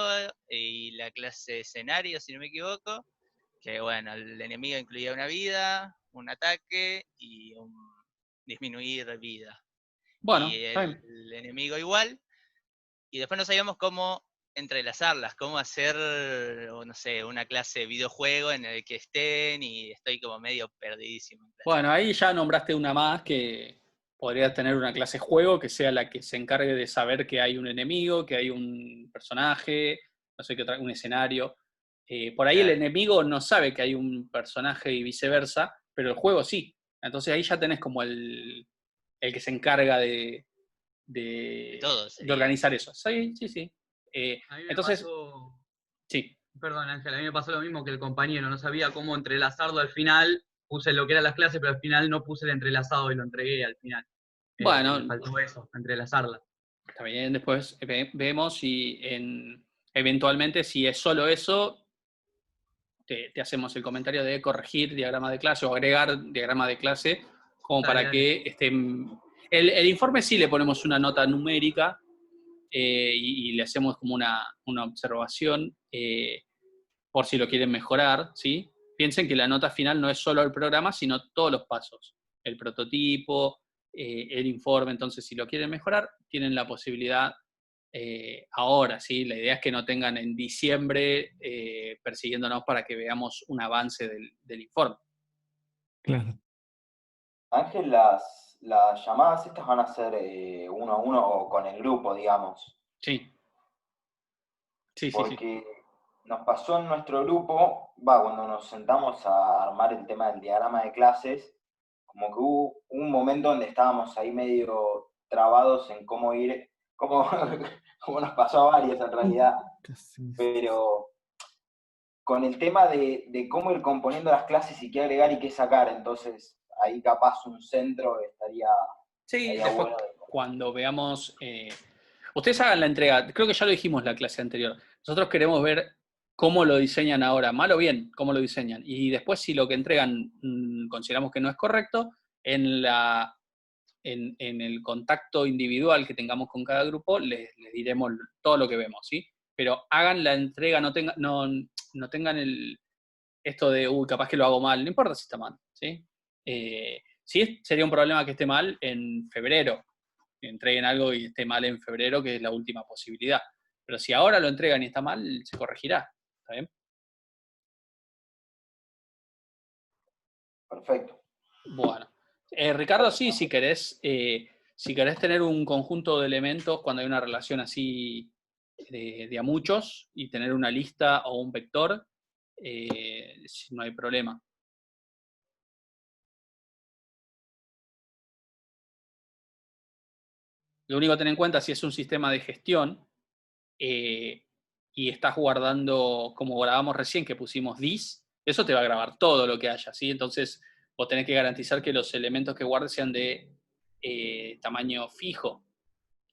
y la clase escenario, si no me equivoco. Que bueno, el enemigo incluía una vida, un ataque y un disminuir vida. Bueno, y el enemigo igual. Y después no sabíamos cómo entrelazarlas, cómo hacer, no sé, una clase de videojuego en el que estén, y estoy como medio perdidísimo. Bueno, ahí ya nombraste una más que podría tener una clase juego que sea la que se encargue de saber que hay un enemigo, que hay un personaje, no sé qué otra, un escenario. Por ahí el enemigo no sabe que hay un personaje y viceversa, pero el juego sí. Entonces ahí ya tenés como el que se encarga de organizar eso. Sí. Entonces, sí. Perdón, Ángel, a mí me pasó lo mismo que el compañero, no sabía cómo entrelazarlo al final puse lo que eran las clases, pero al final no puse el entrelazado y lo entregué al final. Bueno, Me faltó eso, entrelazarla. Está bien, después vemos si eventualmente si es solo eso, te hacemos el comentario de corregir diagrama de clase o agregar diagrama de clase como Dale, para dale. que estén... El informe sí le ponemos una nota numérica y le hacemos como una observación por si lo quieren mejorar, ¿sí? Piensen que la nota final no es solo el programa, sino todos los pasos. El prototipo, el informe, entonces si lo quieren mejorar, tienen la posibilidad ahora, ¿sí? La idea es que no tengan en diciembre persiguiéndonos para que veamos un avance del informe. Claro. Ángel, las llamadas estas van a ser uno a uno o con el grupo, digamos. Sí. Sí, Porque nos pasó en nuestro grupo, cuando nos sentamos a armar el tema del diagrama de clases, como que hubo un momento donde estábamos ahí medio trabados en cómo ir, como nos pasó a varios en realidad, pero con el tema de cómo ir componiendo las clases y qué agregar y qué sacar, entonces ahí capaz un centro estaría después bueno. cuando veamos... ustedes hagan la entrega, creo que ya lo dijimos la clase anterior, nosotros queremos ver cómo lo diseñan ahora, mal o bien, cómo lo diseñan, y después si lo que entregan consideramos que no es correcto, en el contacto individual que tengamos con cada grupo, les diremos todo lo que vemos, ¿sí? Pero hagan la entrega, no tengan esto de, capaz que lo hago mal, no importa si está mal, ¿sí? Sí sería un problema que esté mal en febrero, que entreguen algo y esté mal en febrero, que es la última posibilidad. Pero si ahora lo entregan y está mal, se corregirá, ¿está bien? Perfecto. Bueno. Ricardo, sí, si querés tener un conjunto de elementos cuando hay una relación así de a muchos y tener una lista o un vector, no hay problema. Lo único a tener en cuenta, si es un sistema de gestión y estás guardando, como grabamos recién, que pusimos dis, eso te va a grabar todo lo que haya, ¿sí? Entonces, vos tenés que garantizar que los elementos que guardes sean de tamaño fijo.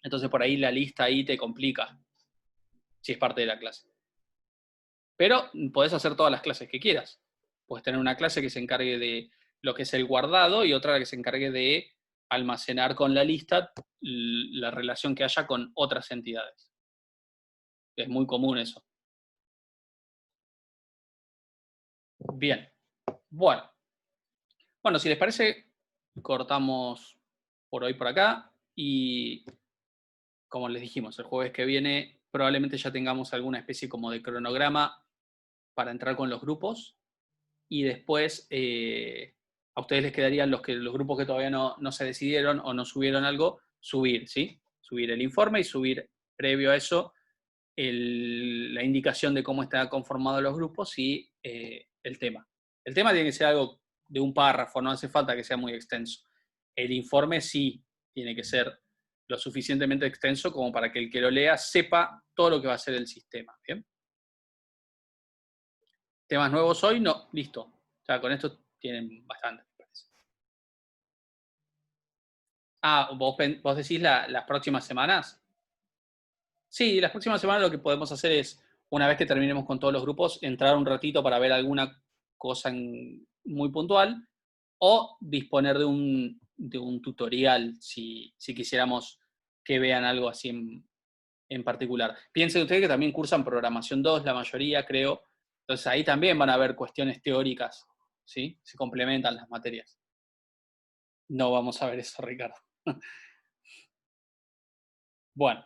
Entonces, por ahí la lista ahí te complica, si es parte de la clase. Pero podés hacer todas las clases que quieras. Podés tener una clase que se encargue de lo que es el guardado y otra que se encargue de almacenar con la lista la relación que haya con otras entidades. Es muy común eso. Bien. Bueno, si les parece, cortamos por hoy por acá y, como les dijimos, el jueves que viene probablemente ya tengamos alguna especie como de cronograma para entrar con los grupos y después a ustedes les quedarían los grupos que todavía no se decidieron o no subieron algo, subir, ¿sí? Subir el informe y subir previo a eso la indicación de cómo están conformados los grupos y el tema. El tema tiene que ser algo de un párrafo, no hace falta que sea muy extenso. El informe sí tiene que ser lo suficientemente extenso como para que el que lo lea sepa todo lo que va a ser el sistema. ¿Bien? ¿Temas nuevos hoy? No, listo. O sea, con esto tienen bastante, me parece. ¿Vos decís las próximas semanas? Sí, las próximas semanas lo que podemos hacer es, una vez que terminemos con todos los grupos, entrar un ratito para ver alguna cosa muy puntual o disponer de un tutorial si quisiéramos que vean algo así en particular. Piensen ustedes que también cursan programación 2, la mayoría, creo. Entonces ahí también van a haber cuestiones teóricas, ¿sí? Se complementan las materias. No vamos a ver eso, Ricardo. Bueno.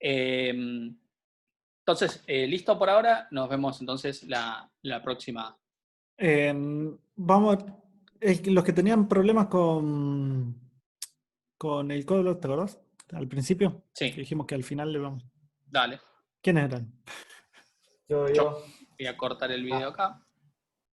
Entonces, listo por ahora. Nos vemos entonces la próxima. Vamos, los que tenían problemas con el código, ¿te acordás? Al principio. Sí. Que dijimos que al final le vamos. Dale. ¿Quiénes eran? Yo. Voy a cortar el video acá.